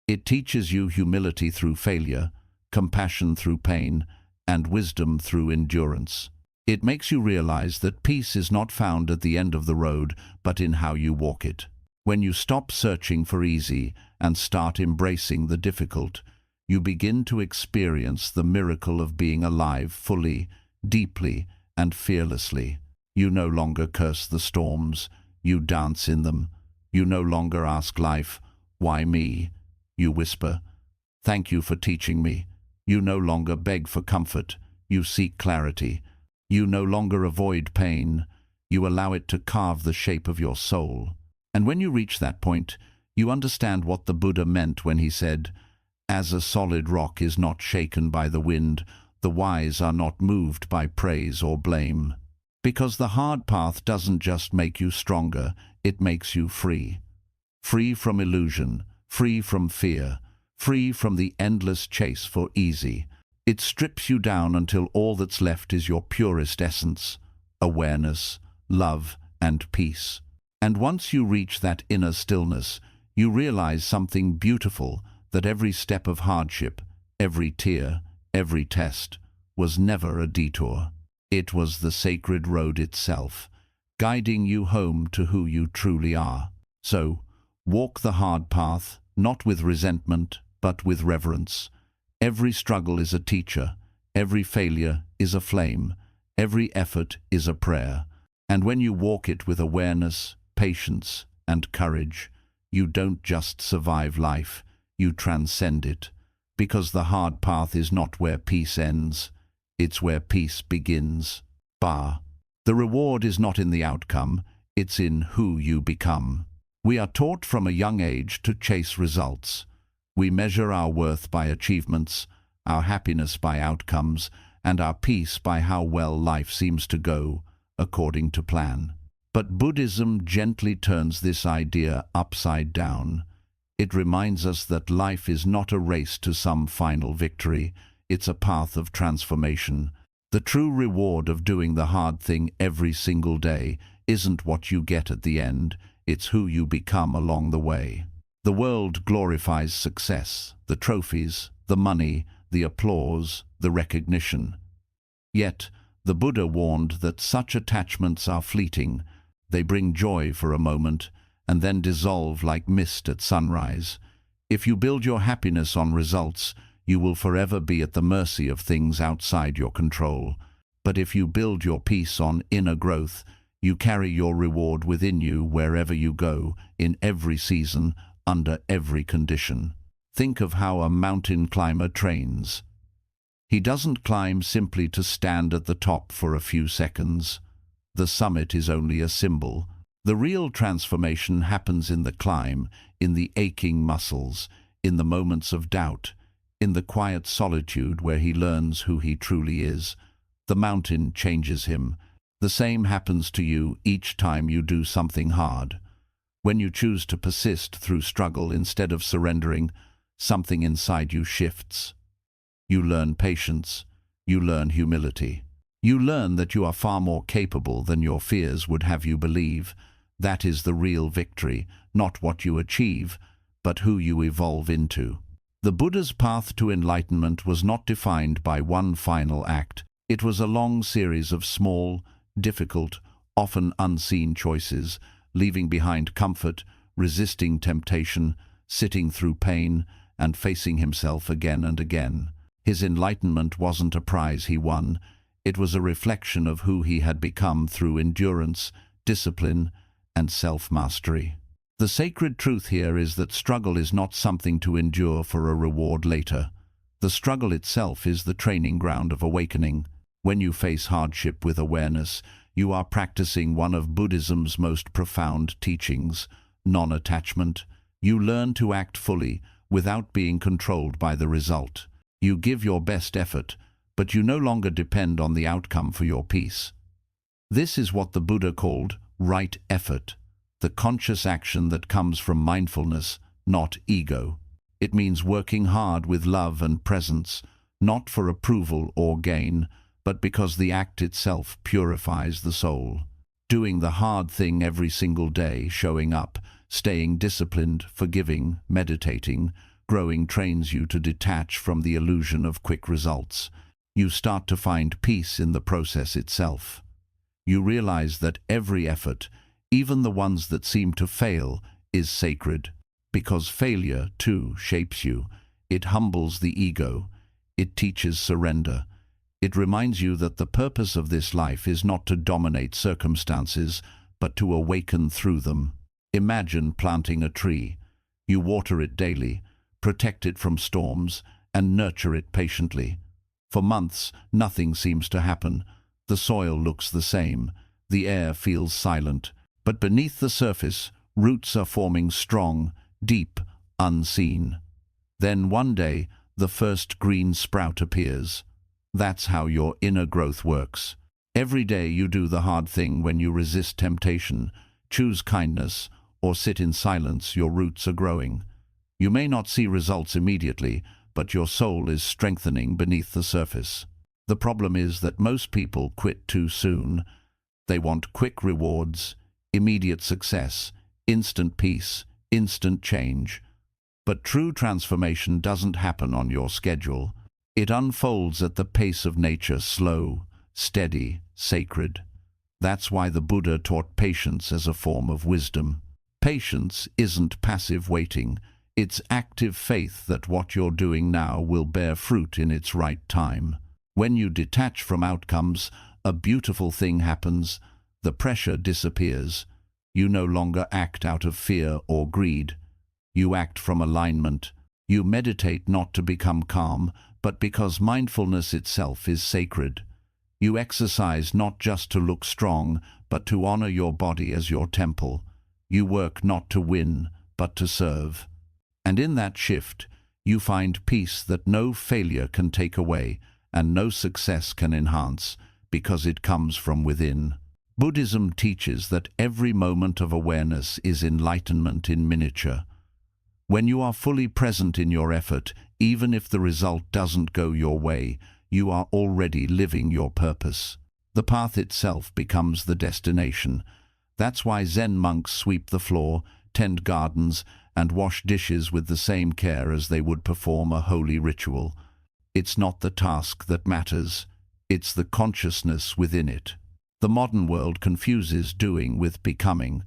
It teaches you humility through failure, compassion through pain, and wisdom through endurance. It makes you realize that peace is not found at the end of the road, but in how you walk it. When you stop searching for easy and start embracing the difficult, you begin to experience the miracle of being alive fully, deeply, and fearlessly. You no longer curse the storms, you dance in them. You no longer ask life, "Why me?" You whisper, "Thank you for teaching me." You no longer beg for comfort, you seek clarity. You no longer avoid pain, you allow it to carve the shape of your soul. And when you reach that point, you understand what the Buddha meant when he said, "As a solid rock is not shaken by the wind, the wise are not moved by praise or blame." Because the hard path doesn't just make you stronger, it makes you free. Free from illusion, free from fear, free from the endless chase for easy. It strips you down until all that's left is your purest essence, awareness, love, and peace. And once you reach that inner stillness, you realize something beautiful, that every step of hardship, every tear, every test, was never a detour. It was the sacred road itself, guiding you home to who you truly are. So, walk the hard path, not with resentment, but with reverence. Every struggle is a teacher, every failure is a flame, every effort is a prayer. And when you walk it with awareness, patience, and courage, you don't just survive life, you transcend it. Because the hard path is not where peace ends, it's where peace begins. The reward is not in the outcome, it's in who you become. We are taught from a young age to chase results. We measure our worth by achievements, our happiness by outcomes, and our peace by how well life seems to go according to plan. But Buddhism gently turns this idea upside down. It reminds us that life is not a race to some final victory, it's a path of transformation. The true reward of doing the hard thing every single day isn't what you get at the end, it's who you become along the way. The world glorifies success, the trophies, the money, the applause, the recognition. Yet, the Buddha warned that such attachments are fleeting. They bring joy for a moment and then dissolve like mist at sunrise. If you build your happiness on results, you will forever be at the mercy of things outside your control. But if you build your peace on inner growth, you carry your reward within you wherever you go, in every season, under every condition. Think of how a mountain climber trains. He doesn't climb simply to stand at the top for a few seconds. The summit is only a symbol. The real transformation happens in the climb, in the aching muscles, in the moments of doubt, in the quiet solitude where he learns who he truly is. The mountain changes him. The same happens to you each time you do something hard. When you choose to persist through struggle instead of surrendering, something inside you shifts. You learn patience. You learn humility. You learn that you are far more capable than your fears would have you believe. That is the real victory, not what you achieve, but who you evolve into. The Buddha's path to enlightenment was not defined by one final act. It was a long series of small, difficult, often unseen choices, leaving behind comfort, resisting temptation, sitting through pain, and facing himself again and again. His enlightenment wasn't a prize he won. It was a reflection of who he had become through endurance, discipline, and self-mastery. The sacred truth here is that struggle is not something to endure for a reward later. The struggle itself is the training ground of awakening. When you face hardship with awareness, you are practicing one of Buddhism's most profound teachings, non-attachment. You learn to act fully, without being controlled by the result. You give your best effort, but you no longer depend on the outcome for your peace. This is what the Buddha called right effort, the conscious action that comes from mindfulness, not ego. It means working hard with love and presence, not for approval or gain, but because the act itself purifies the soul. Doing the hard thing every single day, showing up, staying disciplined, forgiving, meditating, growing trains you to detach from the illusion of quick results. You start to find peace in the process itself. You realize that every effort, even the ones that seem to fail, is sacred. Because failure, too, shapes you. It humbles the ego. It teaches surrender. It reminds you that the purpose of this life is not to dominate circumstances, but to awaken through them. Imagine planting a tree. You water it daily, protect it from storms, and nurture it patiently. For months, nothing seems to happen. The soil looks the same. The air feels silent. But beneath the surface, roots are forming strong, deep, unseen. Then one day, the first green sprout appears. That's how your inner growth works. Every day you do the hard thing when you resist temptation, choose kindness, or sit in silence, your roots are growing. You may not see results immediately, but your soul is strengthening beneath the surface. The problem is that most people quit too soon. They want quick rewards, immediate success, instant peace, instant change. But true transformation doesn't happen on your schedule. It unfolds at the pace of nature, slow, steady, sacred. That's why the Buddha taught patience as a form of wisdom. Patience isn't passive waiting. It's active faith that what you're doing now will bear fruit in its right time. When you detach from outcomes, a beautiful thing happens. The pressure disappears. You no longer act out of fear or greed. You act from alignment. You meditate not to become calm, but because mindfulness itself is sacred. You exercise not just to look strong, but to honor your body as your temple. You work not to win, but to serve. And in that shift, you find peace that no failure can take away and no success can enhance, because it comes from within. Buddhism teaches that every moment of awareness is enlightenment in miniature. When you are fully present in your effort, even if the result doesn't go your way, you are already living your purpose. The path itself becomes the destination. That's why Zen monks sweep the floor, tend gardens, and wash dishes with the same care as they would perform a holy ritual. It's not the task that matters, it's the consciousness within it. The modern world confuses doing with becoming.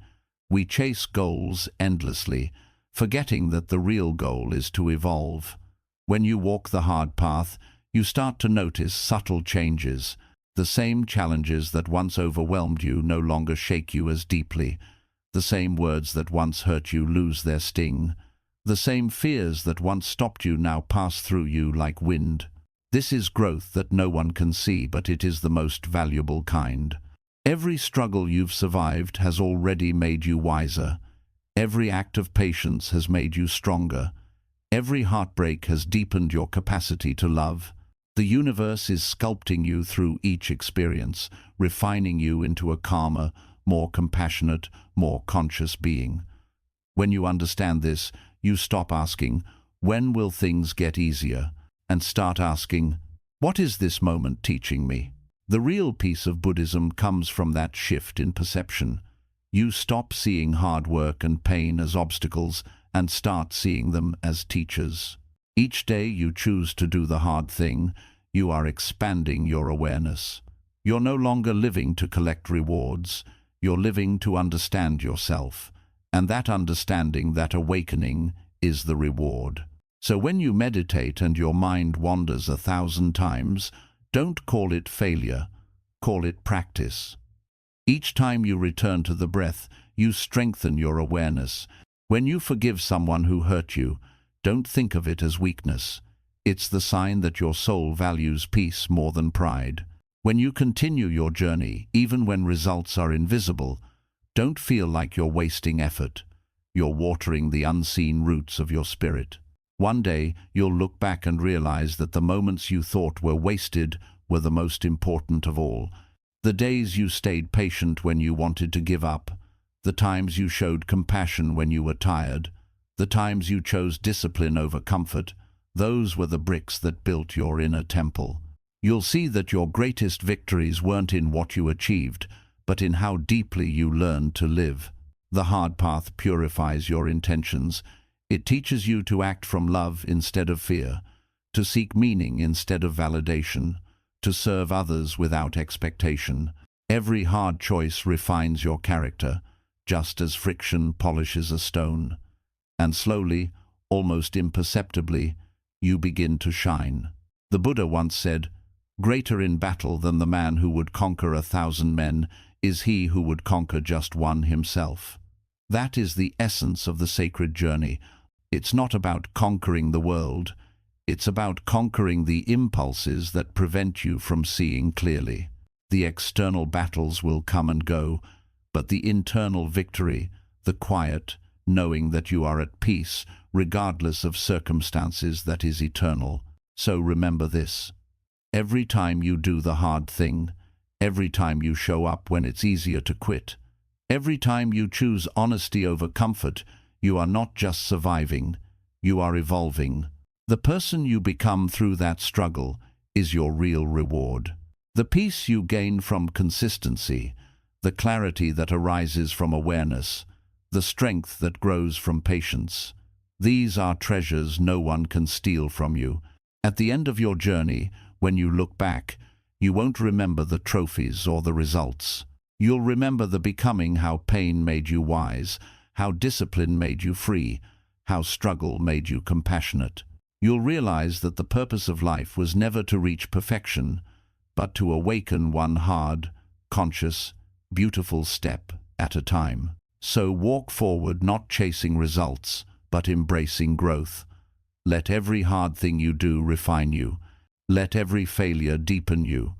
We chase goals endlessly, forgetting that the real goal is to evolve. When you walk the hard path, you start to notice subtle changes. The same challenges that once overwhelmed you no longer shake you as deeply. The same words that once hurt you lose their sting. The same fears that once stopped you now pass through you like wind. This is growth that no one can see, but it is the most valuable kind. Every struggle you've survived has already made you wiser. Every act of patience has made you stronger. Every heartbreak has deepened your capacity to love. The universe is sculpting you through each experience, refining you into a calmer, more compassionate, more conscious being. When you understand this, you stop asking, "When will things get easier?" and start asking, "What is this moment teaching me?" The real peace of Buddhism comes from that shift in perception. You stop seeing hard work and pain as obstacles and start seeing them as teachers. Each day you choose to do the hard thing, you are expanding your awareness. You're no longer living to collect rewards, you're living to understand yourself. And that understanding, that awakening, is the reward. So when you meditate and your mind wanders 1,000 times, don't call it failure, call it practice. Each time you return to the breath, you strengthen your awareness. When you forgive someone who hurt you, don't think of it as weakness. It's the sign that your soul values peace more than pride. When you continue your journey, even when results are invisible, don't feel like you're wasting effort. You're watering the unseen roots of your spirit. One day, you'll look back and realize that the moments you thought were wasted were the most important of all. The days you stayed patient when you wanted to give up, the times you showed compassion when you were tired, the times you chose discipline over comfort, those were the bricks that built your inner temple. You'll see that your greatest victories weren't in what you achieved, but in how deeply you learned to live. The hard path purifies your intentions. It teaches you to act from love instead of fear, to seek meaning instead of validation, to serve others without expectation. Every hard choice refines your character, just as friction polishes a stone. And slowly, almost imperceptibly, you begin to shine. The Buddha once said, "Greater in battle than the man who would conquer 1,000 men is he who would conquer just one himself." That is the essence of the sacred journey. It's not about conquering the world. It's about conquering the impulses that prevent you from seeing clearly. The external battles will come and go, but the internal victory, the quiet, knowing that you are at peace, regardless of circumstances, that is eternal. So remember this. Every time you do the hard thing, every time you show up when it's easier to quit, every time you choose honesty over comfort, you are not just surviving, you are evolving. The person you become through that struggle is your real reward. The peace you gain from consistency, the clarity that arises from awareness, the strength that grows from patience. These are treasures no one can steal from you, At the end of your journey, when you look back, you won't remember the trophies or the results. You'll remember the becoming, how pain made you wise, how discipline made you free, how struggle made you compassionate. You'll realize that the purpose of life was never to reach perfection, but to awaken one hard, conscious, beautiful step at a time. So walk forward, not chasing results, but embracing growth. Let every hard thing you do refine you. Let every failure deepen you.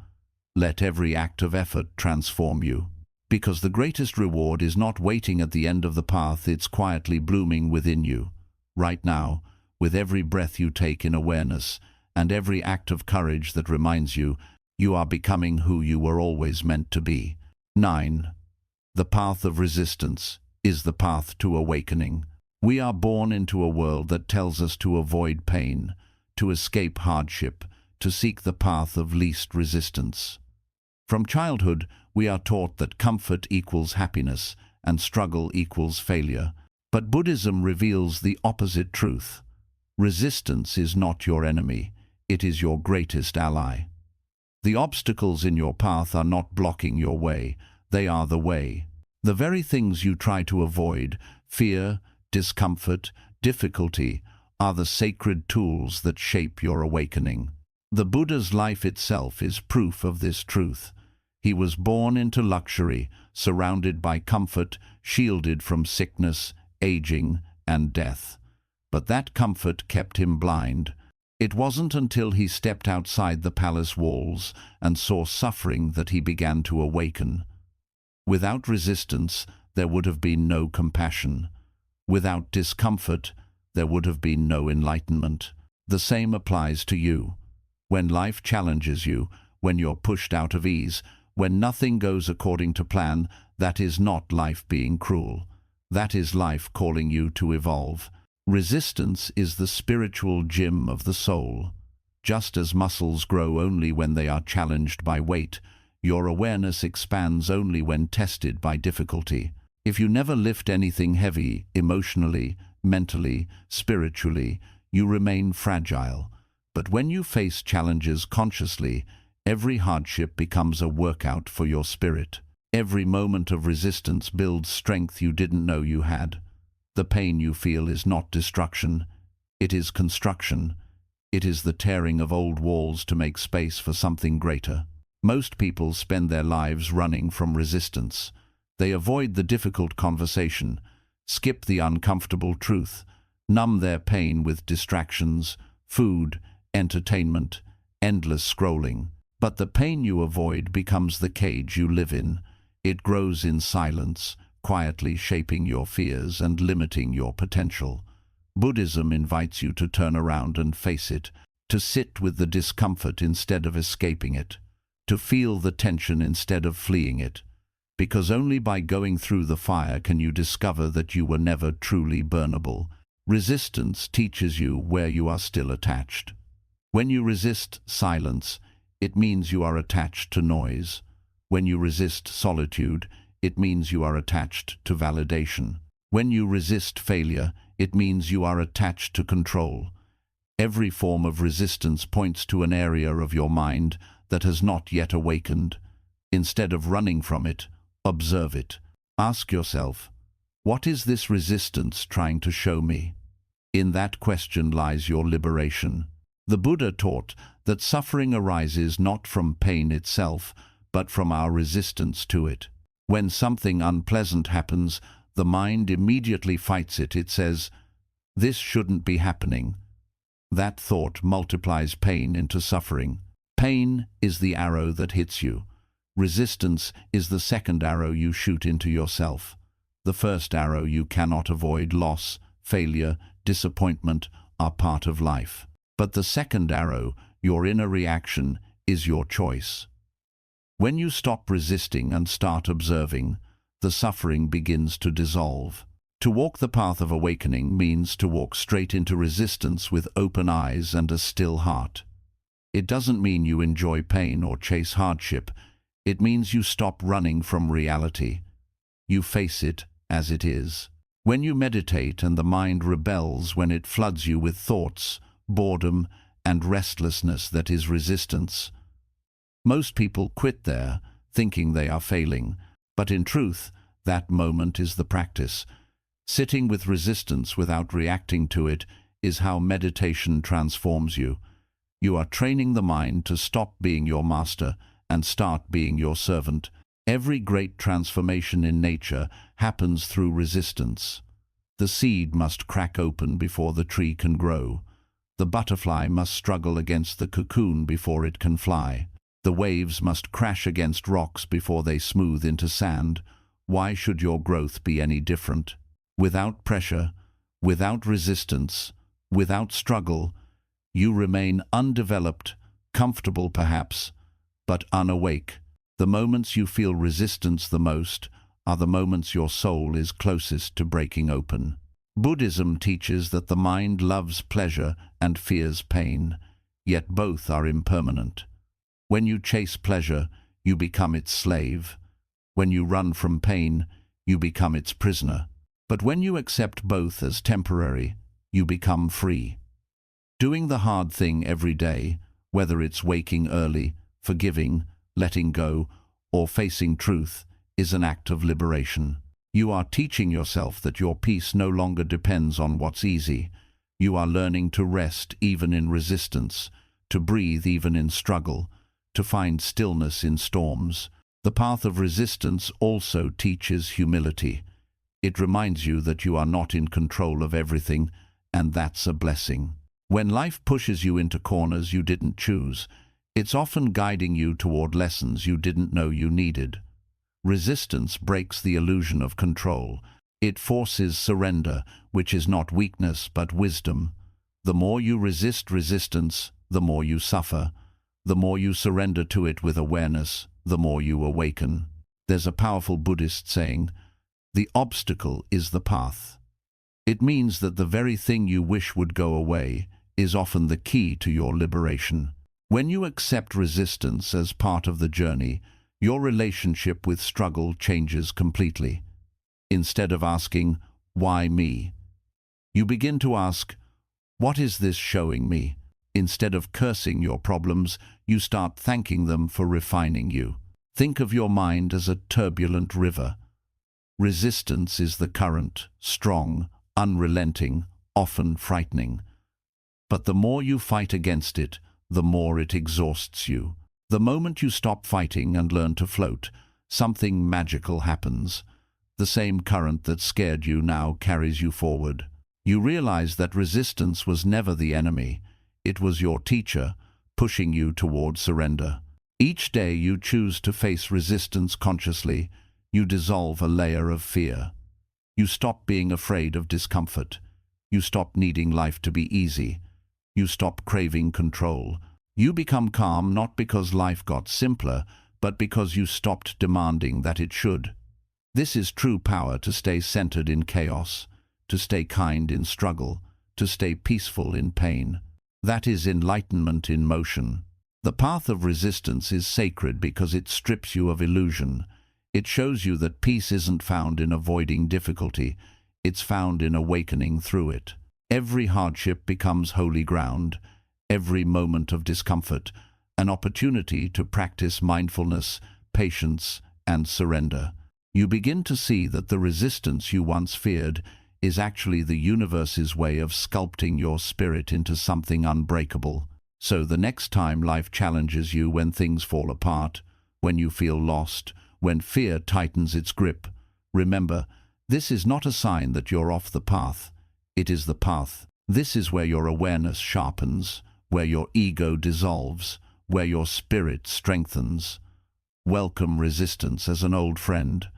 Let every act of effort transform you. Because the greatest reward is not waiting at the end of the path, it's quietly blooming within you. Right now, with every breath you take in awareness, and every act of courage that reminds you, you are becoming who you were always meant to be. 9. The path of resistance is the path to awakening. We are born into a world that tells us to avoid pain, to escape hardship, to seek the path of least resistance. From childhood, we are taught that comfort equals happiness and struggle equals failure. But Buddhism reveals the opposite truth. Resistance is not your enemy, it is your greatest ally. The obstacles in your path are not blocking your way, they are the way. The very things you try to avoid, fear, discomfort, difficulty, are the sacred tools that shape your awakening. The Buddha's life itself is proof of this truth. He was born into luxury, surrounded by comfort, shielded from sickness, aging, and death. But that comfort kept him blind. It wasn't until he stepped outside the palace walls and saw suffering that he began to awaken. Without resistance, there would have been no compassion. Without discomfort, there would have been no enlightenment. The same applies to you. When life challenges you, when you're pushed out of ease, when nothing goes according to plan, that is not life being cruel. That is life calling you to evolve. Resistance is the spiritual gym of the soul. Just as muscles grow only when they are challenged by weight, your awareness expands only when tested by difficulty. If you never lift anything heavy, emotionally, mentally, spiritually, you remain fragile. But when you face challenges consciously, every hardship becomes a workout for your spirit. Every moment of resistance builds strength you didn't know you had. The pain you feel is not destruction, it is construction. It is the tearing of old walls to make space for something greater. Most people spend their lives running from resistance. They avoid the difficult conversation, skip the uncomfortable truth, numb their pain with distractions, food, entertainment, endless scrolling. But the pain you avoid becomes the cage you live in. It grows in silence, quietly shaping your fears and limiting your potential. Buddhism invites you to turn around and face it, to sit with the discomfort instead of escaping it, to feel the tension instead of fleeing it. Because only by going through the fire can you discover that you were never truly burnable. Resistance teaches you where you are still attached. When you resist silence, it means you are attached to noise. When you resist solitude, it means you are attached to validation. When you resist failure, it means you are attached to control. Every form of resistance points to an area of your mind that has not yet awakened. Instead of running from it, observe it. Ask yourself, what is this resistance trying to show me? In that question lies your liberation. The Buddha taught that suffering arises not from pain itself, but from our resistance to it. When something unpleasant happens, the mind immediately fights it. It says, "This shouldn't be happening." That thought multiplies pain into suffering. Pain is the arrow that hits you. Resistance is the second arrow you shoot into yourself. The first arrow you cannot avoid. Loss, failure, disappointment are part of life. But the second arrow, your inner reaction, is your choice. When you stop resisting and start observing, the suffering begins to dissolve. To walk the path of awakening means to walk straight into resistance with open eyes and a still heart. It doesn't mean you enjoy pain or chase hardship. It means you stop running from reality. You face it as it is. When you meditate and the mind rebels when it floods you with thoughts, boredom, and restlessness that is resistance. Most people quit there, thinking they are failing, but in truth, that moment is the practice. Sitting with resistance without reacting to it is how meditation transforms you. You are training the mind to stop being your master and start being your servant. Every great transformation in nature happens through resistance. The seed must crack open before the tree can grow. The butterfly must struggle against the cocoon before it can fly. The waves must crash against rocks before they smooth into sand. Why should your growth be any different? Without pressure, without resistance, without struggle, you remain undeveloped, comfortable perhaps, but unawake. The moments you feel resistance the most are the moments your soul is closest to breaking open. Buddhism teaches that the mind loves pleasure and fears pain, yet both are impermanent. When you chase pleasure, you become its slave. When you run from pain, you become its prisoner. But when you accept both as temporary, you become free. Doing the hard thing every day, whether it's waking early, forgiving, letting go, or facing truth, is an act of liberation. You are teaching yourself that your peace no longer depends on what's easy. You are learning to rest even in resistance, to breathe even in struggle, to find stillness in storms. The path of resistance also teaches humility. It reminds you that you are not in control of everything, and that's a blessing. When life pushes you into corners you didn't choose, it's often guiding you toward lessons you didn't know you needed. Resistance breaks the illusion of control. It forces surrender, which is not weakness but wisdom. The more you resist resistance, the more you suffer. The more you surrender to it with awareness, the more you awaken. There's a powerful Buddhist saying, "The obstacle is the path." It means that the very thing you wish would go away is often the key to your liberation. When you accept resistance as part of the journey, your relationship with struggle changes completely. Instead of asking, "Why me?" you begin to ask, "What is this showing me?" Instead of cursing your problems, you start thanking them for refining you. Think of your mind as a turbulent river. Resistance is the current, strong, unrelenting, often frightening. But the more you fight against it, the more it exhausts you. The moment you stop fighting and learn to float, something magical happens. The same current that scared you now carries you forward. You realize that resistance was never the enemy. It was your teacher, pushing you toward surrender. Each day you choose to face resistance consciously, you dissolve a layer of fear. You stop being afraid of discomfort. You stop needing life to be easy. You stop craving control. You become calm not because life got simpler, but because you stopped demanding that it should. This is true power: to stay centered in chaos, to stay kind in struggle, to stay peaceful in pain. That is enlightenment in motion. The path of resistance is sacred because it strips you of illusion. It shows you that peace isn't found in avoiding difficulty, it's found in awakening through it. Every hardship becomes holy ground, every moment of discomfort an opportunity to practice mindfulness, patience, and surrender. You begin to see that the resistance you once feared is actually the universe's way of sculpting your spirit into something unbreakable. So the next time life challenges you, when things fall apart, when you feel lost, when fear tightens its grip, remember, this is not a sign that you're off the path. It is the path. This is where your awareness sharpens, where your ego dissolves, where your spirit strengthens. Welcome resistance as an old friend.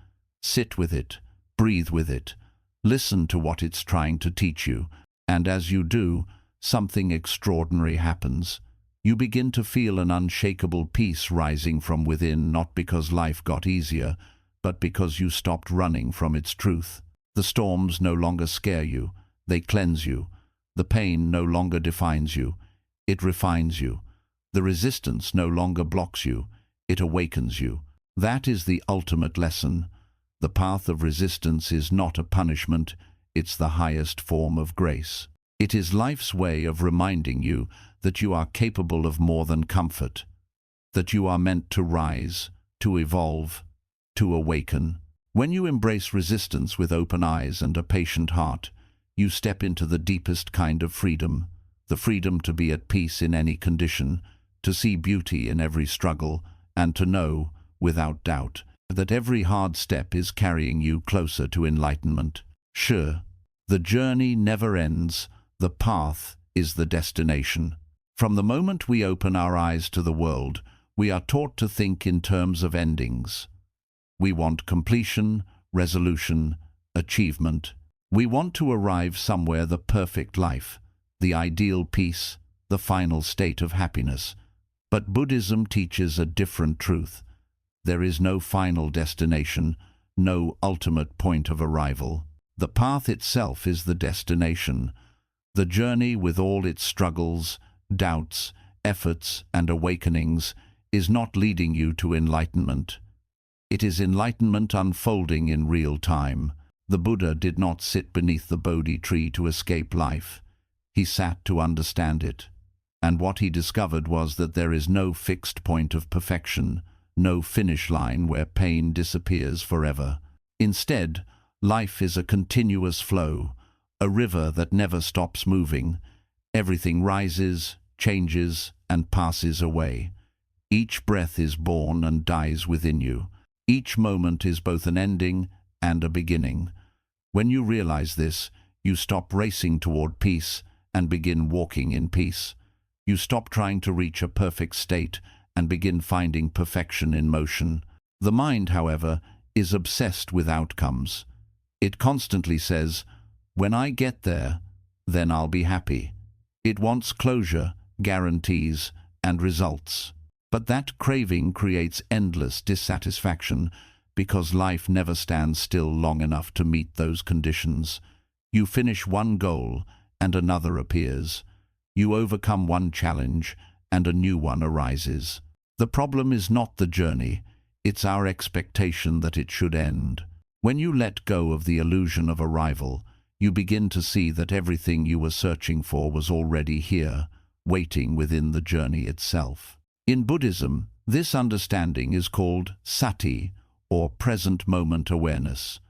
Sit with it, breathe with it, listen to what it's trying to teach you, and as you do, something extraordinary happens. You begin to feel an unshakable peace rising from within, not because life got easier, but because you stopped running from its truth. The storms no longer scare you, they cleanse you. The pain no longer defines you, it refines you. The resistance no longer blocks you, it awakens you. That is the ultimate lesson. The path of resistance is not a punishment, it's the highest form of grace. It is life's way of reminding you that you are capable of more than comfort, that you are meant to rise, to evolve, to awaken. When you embrace resistance with open eyes and a patient heart, you step into the deepest kind of freedom, the freedom to be at peace in any condition, to see beauty in every struggle, and to know, without doubt, that every hard step is carrying you closer to enlightenment. Sure, the journey never ends, the path is the destination. From the moment we open our eyes to the world, we are taught to think in terms of endings. We want completion, resolution, achievement. We want to arrive somewhere, the perfect life, the ideal peace, the final state of happiness. But Buddhism teaches a different truth. There is no final destination, no ultimate point of arrival. The path itself is the destination. The journey, with all its struggles, doubts, efforts, and awakenings, is not leading you to enlightenment. It is enlightenment unfolding in real time. The Buddha did not sit beneath the Bodhi tree to escape life. He sat to understand it. And what he discovered was that there is no fixed point of perfection, no finish line where pain disappears forever. Instead, life is a continuous flow, a river that never stops moving. Everything rises, changes, and passes away. Each breath is born and dies within you. Each moment is both an ending and a beginning. When you realize this, you stop racing toward peace and begin walking in peace. You stop trying to reach a perfect state and begin finding perfection in motion. The mind, however, is obsessed with outcomes. It constantly says, "When I get there, then I'll be happy." It wants closure, guarantees, and results. But that craving creates endless dissatisfaction because life never stands still long enough to meet those conditions. You finish one goal and another appears. You overcome one challenge and a new one arises. The problem is not the journey, it's our expectation that it should end. When you let go of the illusion of arrival, you begin to see that everything you were searching for was already here, waiting within the journey itself. In Buddhism, this understanding is called sati, or present moment awareness.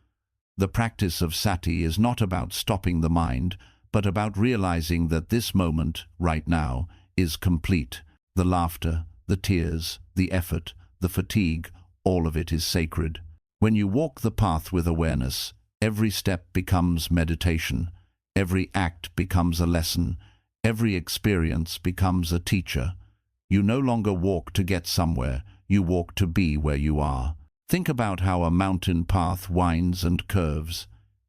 The practice of sati is not about stopping the mind, but about realizing that this moment, right now, is complete. The laughter, the tears, the effort, the fatigue, all of it is sacred. When you walk the path with awareness, every step becomes meditation, every act becomes a lesson, every experience becomes a teacher. You no longer walk to get somewhere, you walk to be where you are. Think about how a mountain path winds and curves.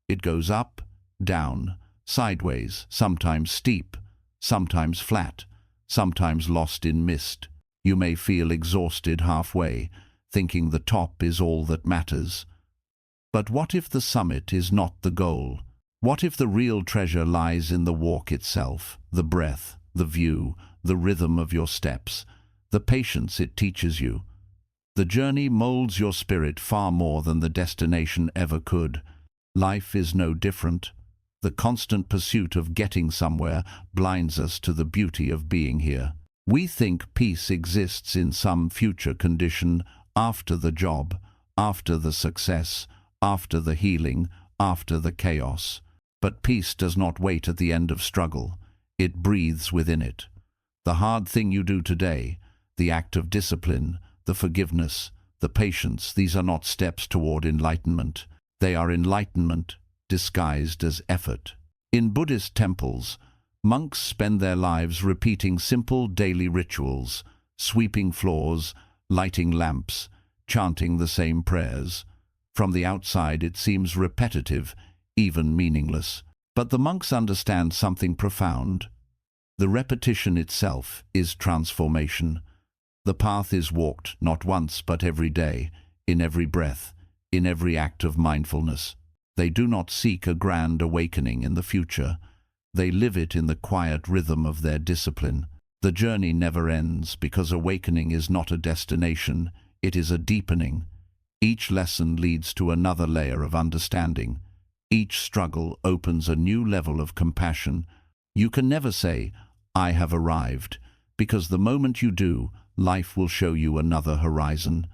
It goes up, down, sideways, sometimes steep, sometimes flat, sometimes lost in mist. You may feel exhausted halfway, thinking the top is all that matters. But what if the summit is not the goal? What if the real treasure lies in the walk itself, the breath, the view, the rhythm of your steps, the patience it teaches you? The journey molds your spirit far more than the destination ever could. Life is no different. The constant pursuit of getting somewhere blinds us to the beauty of being here. We think peace exists in some future condition, after the job, after the success, after the healing, after the chaos. But peace does not wait at the end of struggle. It breathes within it. The hard thing you do today, the act of discipline, the forgiveness, the patience, these are not steps toward enlightenment. They are enlightenment disguised as effort. In Buddhist temples, monks spend their lives repeating simple daily rituals, sweeping floors, lighting lamps, chanting the same prayers. From the outside it seems repetitive, even meaningless. But the monks understand something profound. The repetition itself is transformation. The path is walked not once but every day, in every breath, in every act of mindfulness. They do not seek a grand awakening in the future. They live it in the quiet rhythm of their discipline. The journey never ends because awakening is not a destination, it is a deepening. Each lesson leads to another layer of understanding. Each struggle opens a new level of compassion. You can never say, "I have arrived," because the moment you do, life will show you another horizon.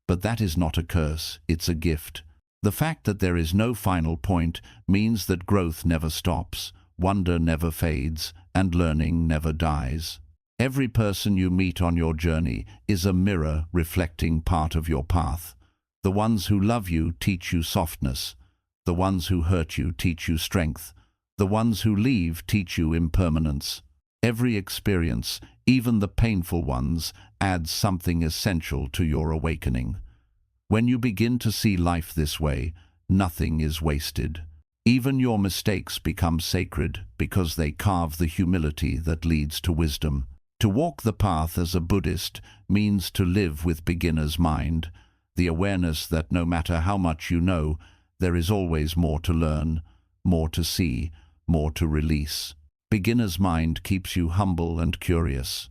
But that is not a curse, it's a gift. The fact that there is no final point means that growth never stops, wonder never fades, and learning never dies. Every person you meet on your journey is a mirror reflecting part of your path. The ones who love you teach you softness. The ones who hurt you teach you strength. The ones who leave teach you impermanence. Every experience, even the painful ones, adds something essential to your awakening. When you begin to see life this way, nothing is wasted. Even your mistakes become sacred because they carve the humility that leads to wisdom. To walk the path as a Buddhist means to live with beginner's mind, the awareness that no matter how much you know, there is always more to learn, more to see, more to release. Beginner's mind keeps you humble and curious.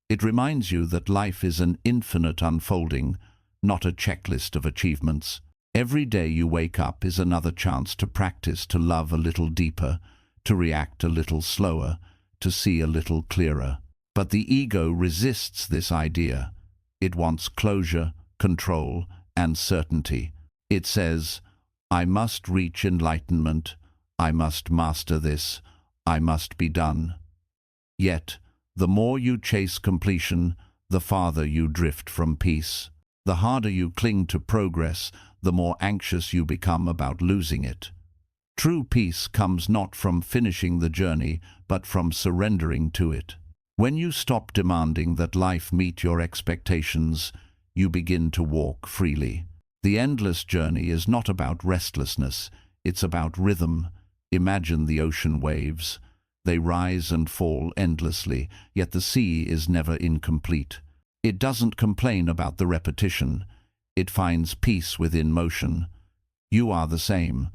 It reminds you that life is an infinite unfolding, not a checklist of achievements. Every day you wake up is another chance to practice to love a little deeper, to react a little slower, to see a little clearer. But the ego resists this idea. It wants closure, control, and certainty. It says, "I must reach enlightenment, I must master this, I must be done." Yet, the more you chase completion, the farther you drift from peace. The harder you cling to progress, the more anxious you become about losing it. True peace comes not from finishing the journey, but from surrendering to it. When you stop demanding that life meet your expectations, you begin to walk freely. The endless journey is not about restlessness, it's about rhythm. Imagine the ocean waves. They rise and fall endlessly, yet the sea is never incomplete. It doesn't complain about the repetition. It finds peace within motion. You are the same.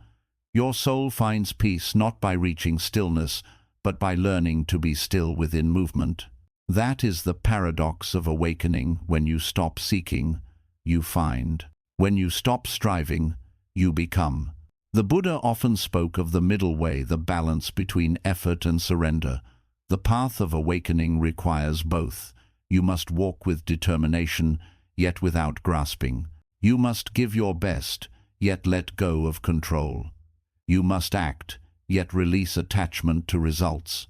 Your soul finds peace not by reaching stillness, but by learning to be still within movement. That is the paradox of awakening. When you stop seeking, you find. When you stop striving, you become. The Buddha often spoke of the middle way, the balance between effort and surrender. The path of awakening requires both. You must walk with determination, yet without grasping. You must give your best, yet let go of control. You must act, yet release attachment to results.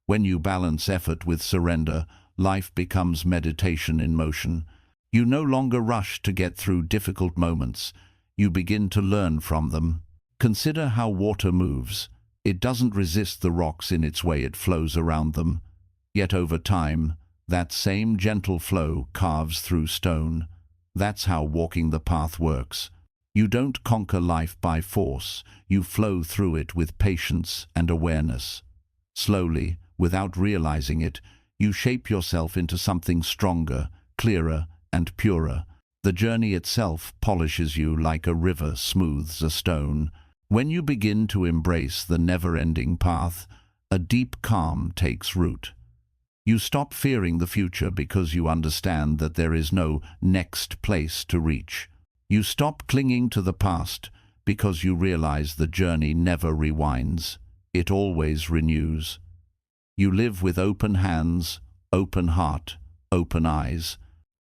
When you balance effort with surrender, life becomes meditation in motion. You no longer rush to get through difficult moments. You begin to learn from them. Consider how water moves. It doesn't resist the rocks in its way, it flows around them. Yet over time, that same gentle flow carves through stone. That's how walking the path works. You don't conquer life by force, you flow through it with patience and awareness. Slowly, without realizing it, you shape yourself into something stronger, clearer, and purer. The journey itself polishes you like a river smooths a stone. When you begin to embrace the never-ending path, a deep calm takes root. You stop fearing the future because you understand that there is no next place to reach. You stop clinging to the past because you realize the journey never rewinds. It always renews. You live with open hands, open heart, open eyes.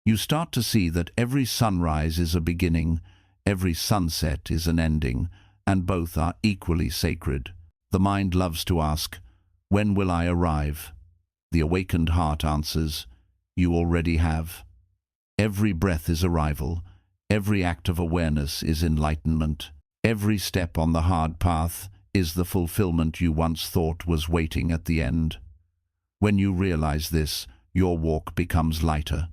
You start to see that every sunrise is a beginning, every sunset is an ending, and both are equally sacred. The mind loves to ask, "When will I arrive?" The awakened heart answers, "You already have." Every breath is arrival. Every act of awareness is enlightenment. Every step on the hard path is the fulfillment you once thought was waiting at the end. When you realize this, your walk becomes lighter.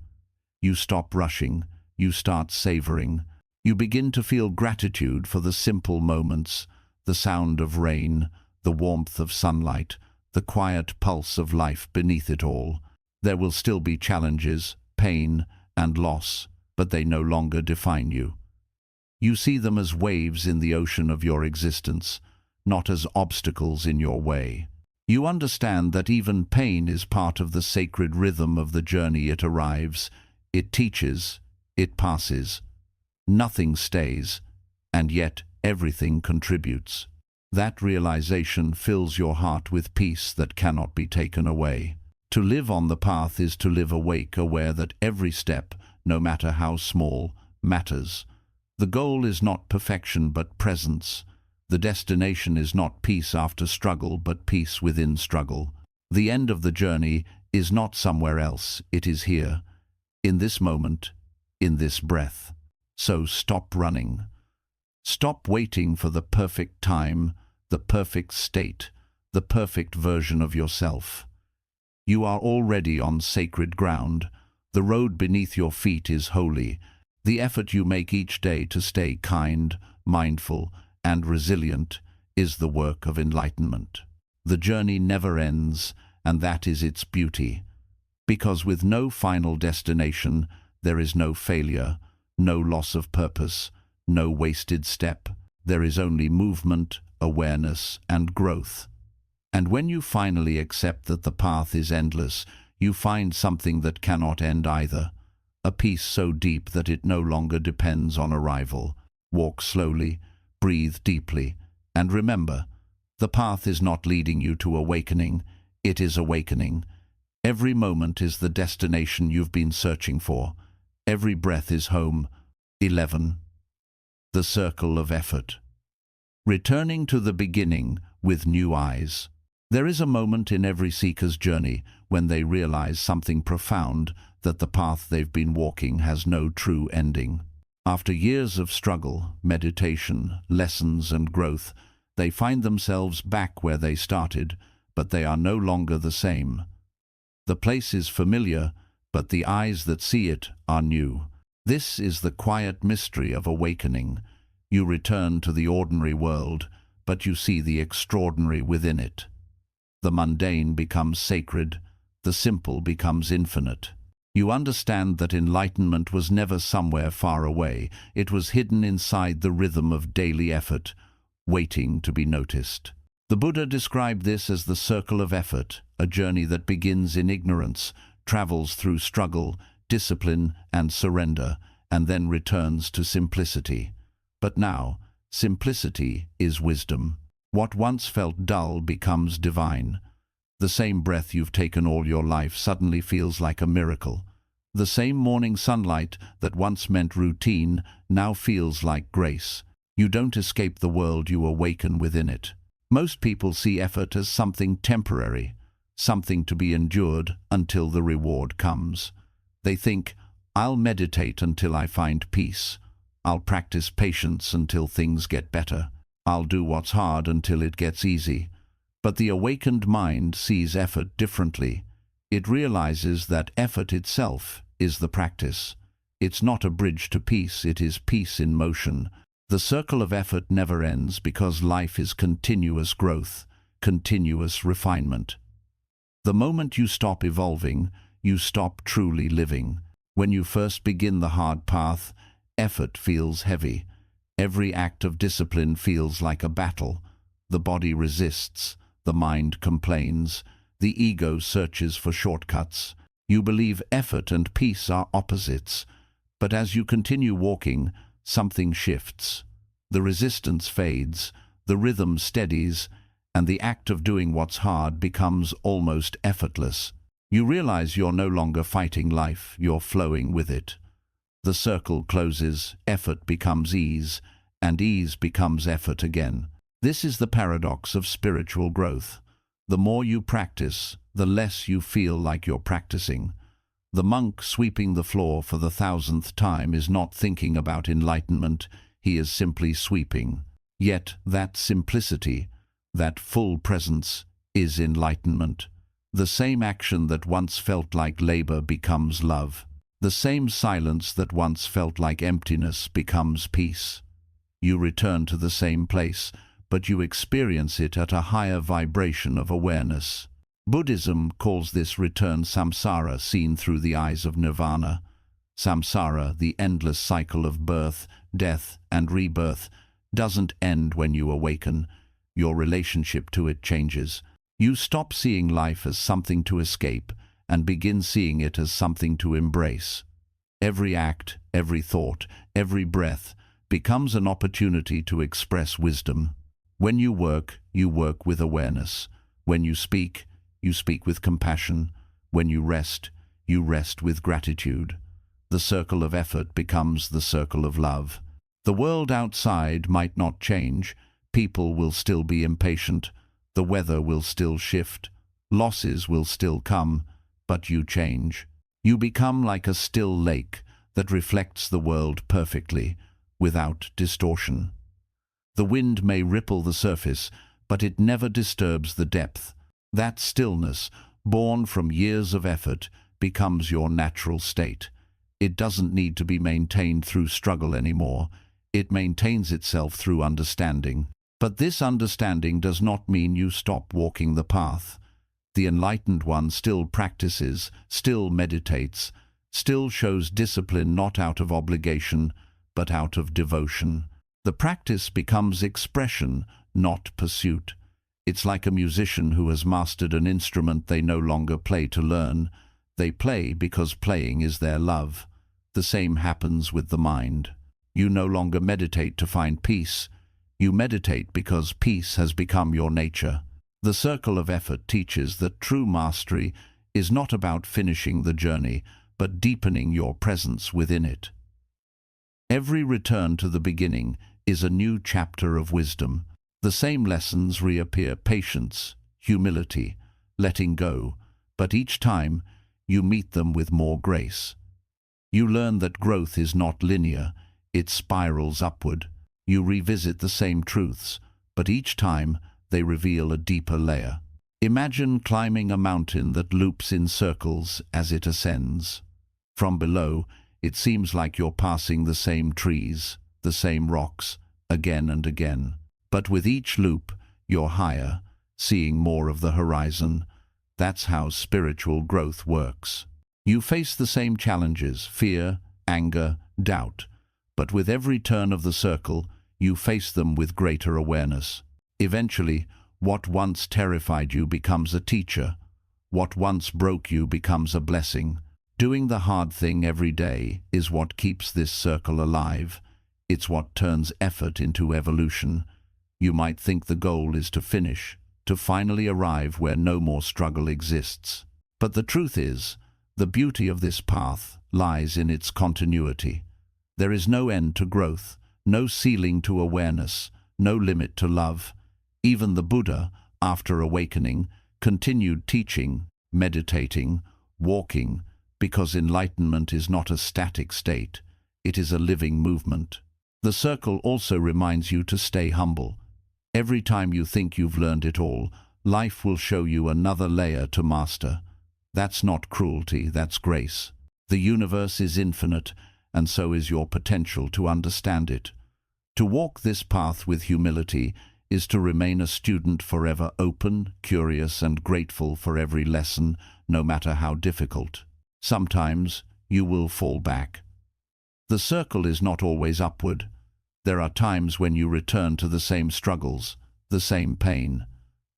You stop rushing. You start savoring. You begin to feel gratitude for the simple moments, the sound of rain, the warmth of sunlight, the quiet pulse of life beneath it all. There will still be challenges, pain, and loss, but they no longer define you. You see them as waves in the ocean of your existence, not as obstacles in your way. You understand that even pain is part of the sacred rhythm of the journey. It arrives, it teaches, it passes. Nothing stays, and yet everything contributes. That realization fills your heart with peace that cannot be taken away. To live on the path is to live awake, aware that every step, no matter how small, matters. The goal is not perfection but presence. The destination is not peace after struggle but peace within struggle. The end of the journey is not somewhere else, it is here, in this moment, in this breath. So stop running. Stop waiting for the perfect time, the perfect state, the perfect version of yourself. You are already on sacred ground. The road beneath your feet is holy. The effort you make each day to stay kind, mindful, and resilient is the work of enlightenment. The journey never ends, and that is its beauty. Because with no final destination, there is no failure, no loss of purpose, no wasted step. There is only movement, awareness, and growth. And when you finally accept that the path is endless, you find something that cannot end either. A peace so deep that it no longer depends on arrival. Walk slowly, breathe deeply, and remember, the path is not leading you to awakening, it is awakening. Every moment is the destination you've been searching for. Every breath is home. 11. The circle of effort. Returning to the beginning with new eyes. There is a moment in every seeker's journey when they realize something profound, that the path they've been walking has no true ending. After years of struggle, meditation, lessons, and growth, they find themselves back where they started, but they are no longer the same. The place is familiar, but the eyes that see it are new. This is the quiet mystery of awakening. You return to the ordinary world, but you see the extraordinary within it. The mundane becomes sacred, the simple becomes infinite. You understand that enlightenment was never somewhere far away. It was hidden inside the rhythm of daily effort, waiting to be noticed. The Buddha described this as the circle of effort, a journey that begins in ignorance, travels through struggle, discipline, and surrender, and then returns to simplicity. But now, simplicity is wisdom. What once felt dull becomes divine. The same breath you've taken all your life suddenly feels like a miracle. The same morning sunlight that once meant routine now feels like grace. You don't escape the world, you awaken within it. Most people see effort as something temporary, something to be endured until the reward comes. They think, I'll meditate until I find peace. I'll practice patience until things get better. I'll do what's hard until it gets easy. But the awakened mind sees effort differently. It realizes that effort itself is the practice. It's not a bridge to peace, it is peace in motion. The circle of effort never ends because life is continuous growth, continuous refinement. The moment you stop evolving, you stop truly living. When you first begin the hard path, effort feels heavy. Every act of discipline feels like a battle. The body resists, the mind complains, the ego searches for shortcuts. You believe effort and peace are opposites. But as you continue walking, something shifts. The resistance fades, the rhythm steadies, and the act of doing what's hard becomes almost effortless. You realize you're no longer fighting life, you're flowing with it. The circle closes, effort becomes ease, and ease becomes effort again. This is the paradox of spiritual growth. The more you practice, the less you feel like you're practicing. The monk sweeping the floor for the 1000th time is not thinking about enlightenment, he is simply sweeping. Yet that simplicity, that full presence, is enlightenment. The same action that once felt like labor becomes love. The same silence that once felt like emptiness becomes peace. You return to the same place, but you experience it at a higher vibration of awareness. Buddhism calls this return samsara, seen through the eyes of nirvana. Samsara, the endless cycle of birth, death, and rebirth, doesn't end when you awaken. Your relationship to it changes. You stop seeing life as something to escape and begin seeing it as something to embrace. Every act, every thought, every breath becomes an opportunity to express wisdom. When you work with awareness. When you speak with compassion. When you rest with gratitude. The circle of effort becomes the circle of love. The world outside might not change. People will still be impatient. The weather will still shift. Losses will still come, but you change. You become like a still lake that reflects the world perfectly, without distortion. The wind may ripple the surface, but it never disturbs the depth. That stillness, born from years of effort, becomes your natural state. It doesn't need to be maintained through struggle anymore. It maintains itself through understanding. But this understanding does not mean you stop walking the path. The enlightened one still practices, still meditates, still shows discipline not out of obligation, but out of devotion. The practice becomes expression, not pursuit. It's like a musician who has mastered an instrument they no longer play to learn. They play because playing is their love. The same happens with the mind. You no longer meditate to find peace. You meditate because peace has become your nature. The circle of effort teaches that true mastery is not about finishing the journey, but deepening your presence within it. Every return to the beginning is a new chapter of wisdom. The same lessons reappear: patience, humility, letting go, but each time you meet them with more grace. You learn that growth is not linear, it spirals upward. You revisit the same truths, but each time they reveal a deeper layer. Imagine climbing a mountain that loops in circles as it ascends. From below, it seems like you're passing the same trees, the same rocks, again and again. But with each loop, you're higher, seeing more of the horizon. That's how spiritual growth works. You face the same challenges: fear, anger, doubt. But with every turn of the circle, you face them with greater awareness. Eventually, what once terrified you becomes a teacher. What once broke you becomes a blessing. Doing the hard thing every day is what keeps this circle alive. It's what turns effort into evolution. You might think the goal is to finish, to finally arrive where no more struggle exists. But the truth is, the beauty of this path lies in its continuity. There is no end to growth, no ceiling to awareness, no limit to love. Even the Buddha, after awakening, continued teaching, meditating, walking, because enlightenment is not a static state, it is a living movement. The circle also reminds you to stay humble. Every time you think you've learned it all, life will show you another layer to master. That's not cruelty, that's grace. The universe is infinite, and so is your potential to understand it. To walk this path with humility is to remain a student forever, open, curious, and grateful for every lesson, no matter how difficult. Sometimes you will fall back. The circle is not always upward. There are times when you return to the same struggles, the same pain.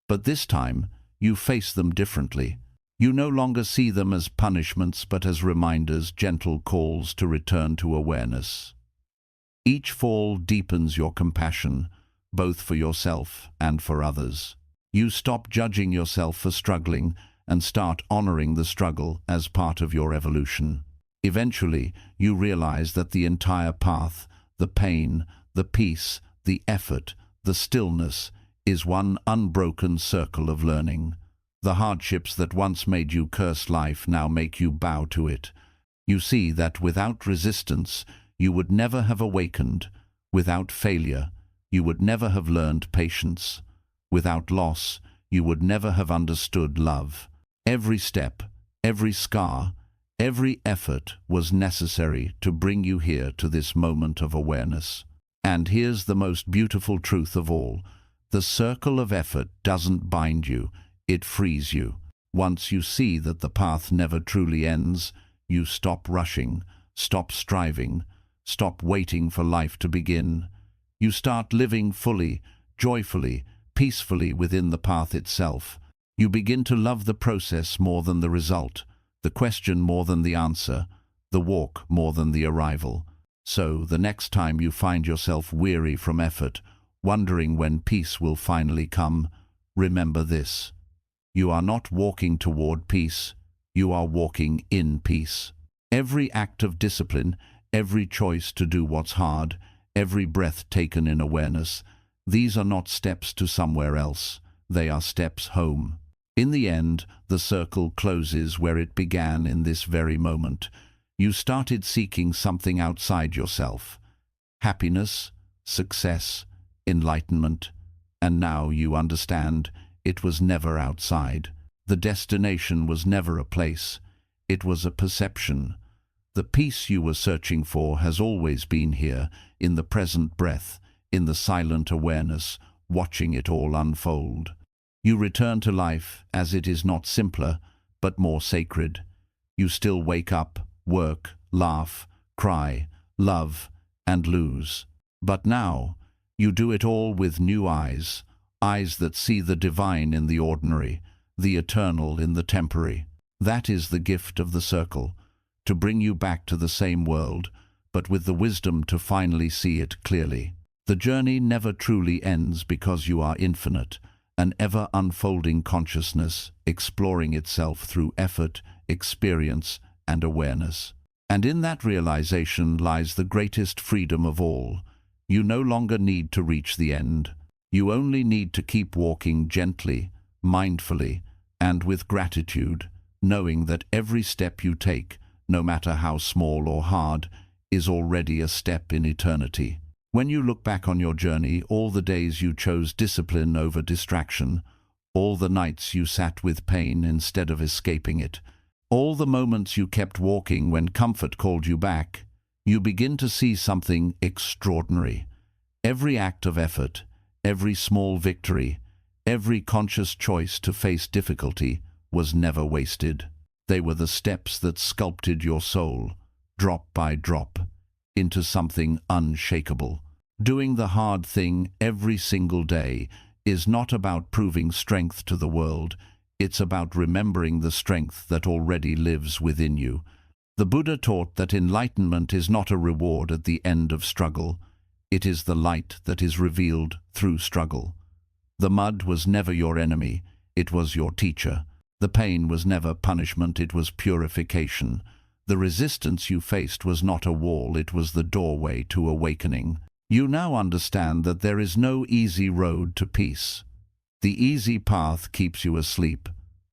But this time, you face them differently. You no longer see them as punishments, but as reminders, gentle calls to return to awareness. Each fall deepens your compassion, both for yourself and for others. You stop judging yourself for struggling and start honoring the struggle as part of your evolution. Eventually, you realize that the entire path, the pain, the peace, the effort, the stillness, is one unbroken circle of learning. The hardships that once made you curse life now make you bow to it. You see that without resistance, you would never have awakened. Without failure, you would never have learned patience. Without loss, you would never have understood love. Every step, every scar, every effort was necessary to bring you here to this moment of awareness. And here's the most beautiful truth of all. The circle of effort doesn't bind you, it frees you. Once you see that the path never truly ends, you stop rushing, stop striving, stop waiting for life to begin. You start living fully, joyfully, peacefully within the path itself. You begin to love the process more than the result, the question more than the answer, the walk more than the arrival. So, the next time you find yourself weary from effort, wondering when peace will finally come, remember this. You are not walking toward peace, you are walking in peace. Every act of discipline, every choice to do what's hard, every breath taken in awareness, these are not steps to somewhere else, they are steps home. In the end, the circle closes where it began in this very moment. You started seeking something outside yourself. Happiness, success, enlightenment, and now you understand it was never outside. The destination was never a place, it was a perception. The peace you were searching for has always been here, in the present breath, in the silent awareness, watching it all unfold. You return to life as it is not simpler, but more sacred. You still wake up, work, laugh, cry, love, and lose. But now, you do it all with new eyes, eyes that see the divine in the ordinary, the eternal in the temporary. That is the gift of the circle, to bring you back to the same world, but with the wisdom to finally see it clearly. The journey never truly ends because you are infinite, an ever-unfolding consciousness exploring itself through effort, experience, and awareness. And in that realization lies the greatest freedom of all. You no longer need to reach the end. You only need to keep walking gently, mindfully, and with gratitude, knowing that every step you take, no matter how small or hard, is already a step in eternity. When you look back on your journey, all the days you chose discipline over distraction, all the nights you sat with pain instead of escaping it, all the moments you kept walking when comfort called you back, you begin to see something extraordinary. Every act of effort, every small victory, every conscious choice to face difficulty was never wasted. They were the steps that sculpted your soul, drop by drop, into something unshakable. Doing the hard thing every single day is not about proving strength to the world, it's about remembering the strength that already lives within you. The Buddha taught that enlightenment is not a reward at the end of struggle, it is the light that is revealed through struggle. The mud was never your enemy, it was your teacher. The pain was never punishment, it was purification. The resistance you faced was not a wall, it was the doorway to awakening. You now understand that there is no easy road to peace. The easy path keeps you asleep.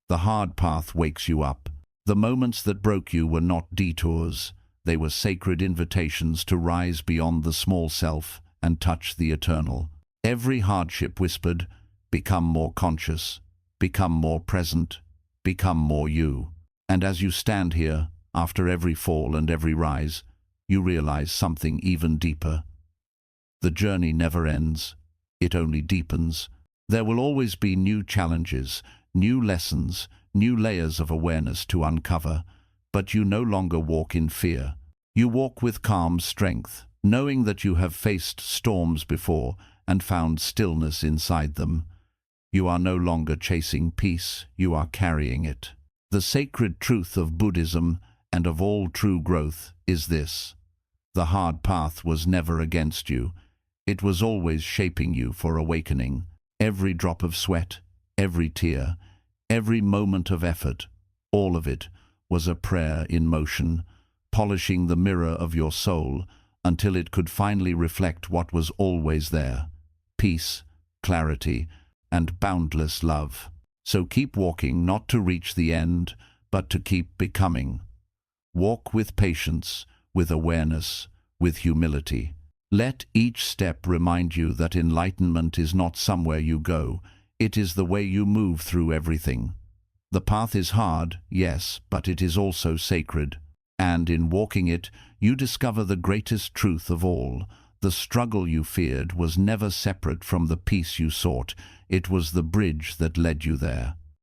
The hard path wakes you up. The moments that broke you were not detours. They were sacred invitations to rise beyond the small self and touch the eternal. Every hardship whispered, become more conscious, become more present, become more you. And as you stand here, after every fall and every rise, you realize something even deeper. The journey never ends, it only deepens. There will always be new challenges, new lessons, new layers of awareness to uncover, but you no longer walk in fear. You walk with calm strength, knowing that you have faced storms before and found stillness inside them. You are no longer chasing peace, you are carrying it. The sacred truth of Buddhism and of all true growth is this: the hard path was never against you. It was always shaping you for awakening. Every drop of sweat, every tear, every moment of effort, all of it was a prayer in motion, polishing the mirror of your soul until it could finally reflect what was always there: peace, clarity, and boundless love. So keep walking, not to reach the end, but to keep becoming. Walk with patience, with awareness, with humility. Let each step remind you that enlightenment is not somewhere you go, it is the way you move through everything. The path is hard, yes, but it is also sacred. And in walking it, you discover the greatest truth of all. The struggle you feared was never separate from the peace you sought. It was the bridge that led you there.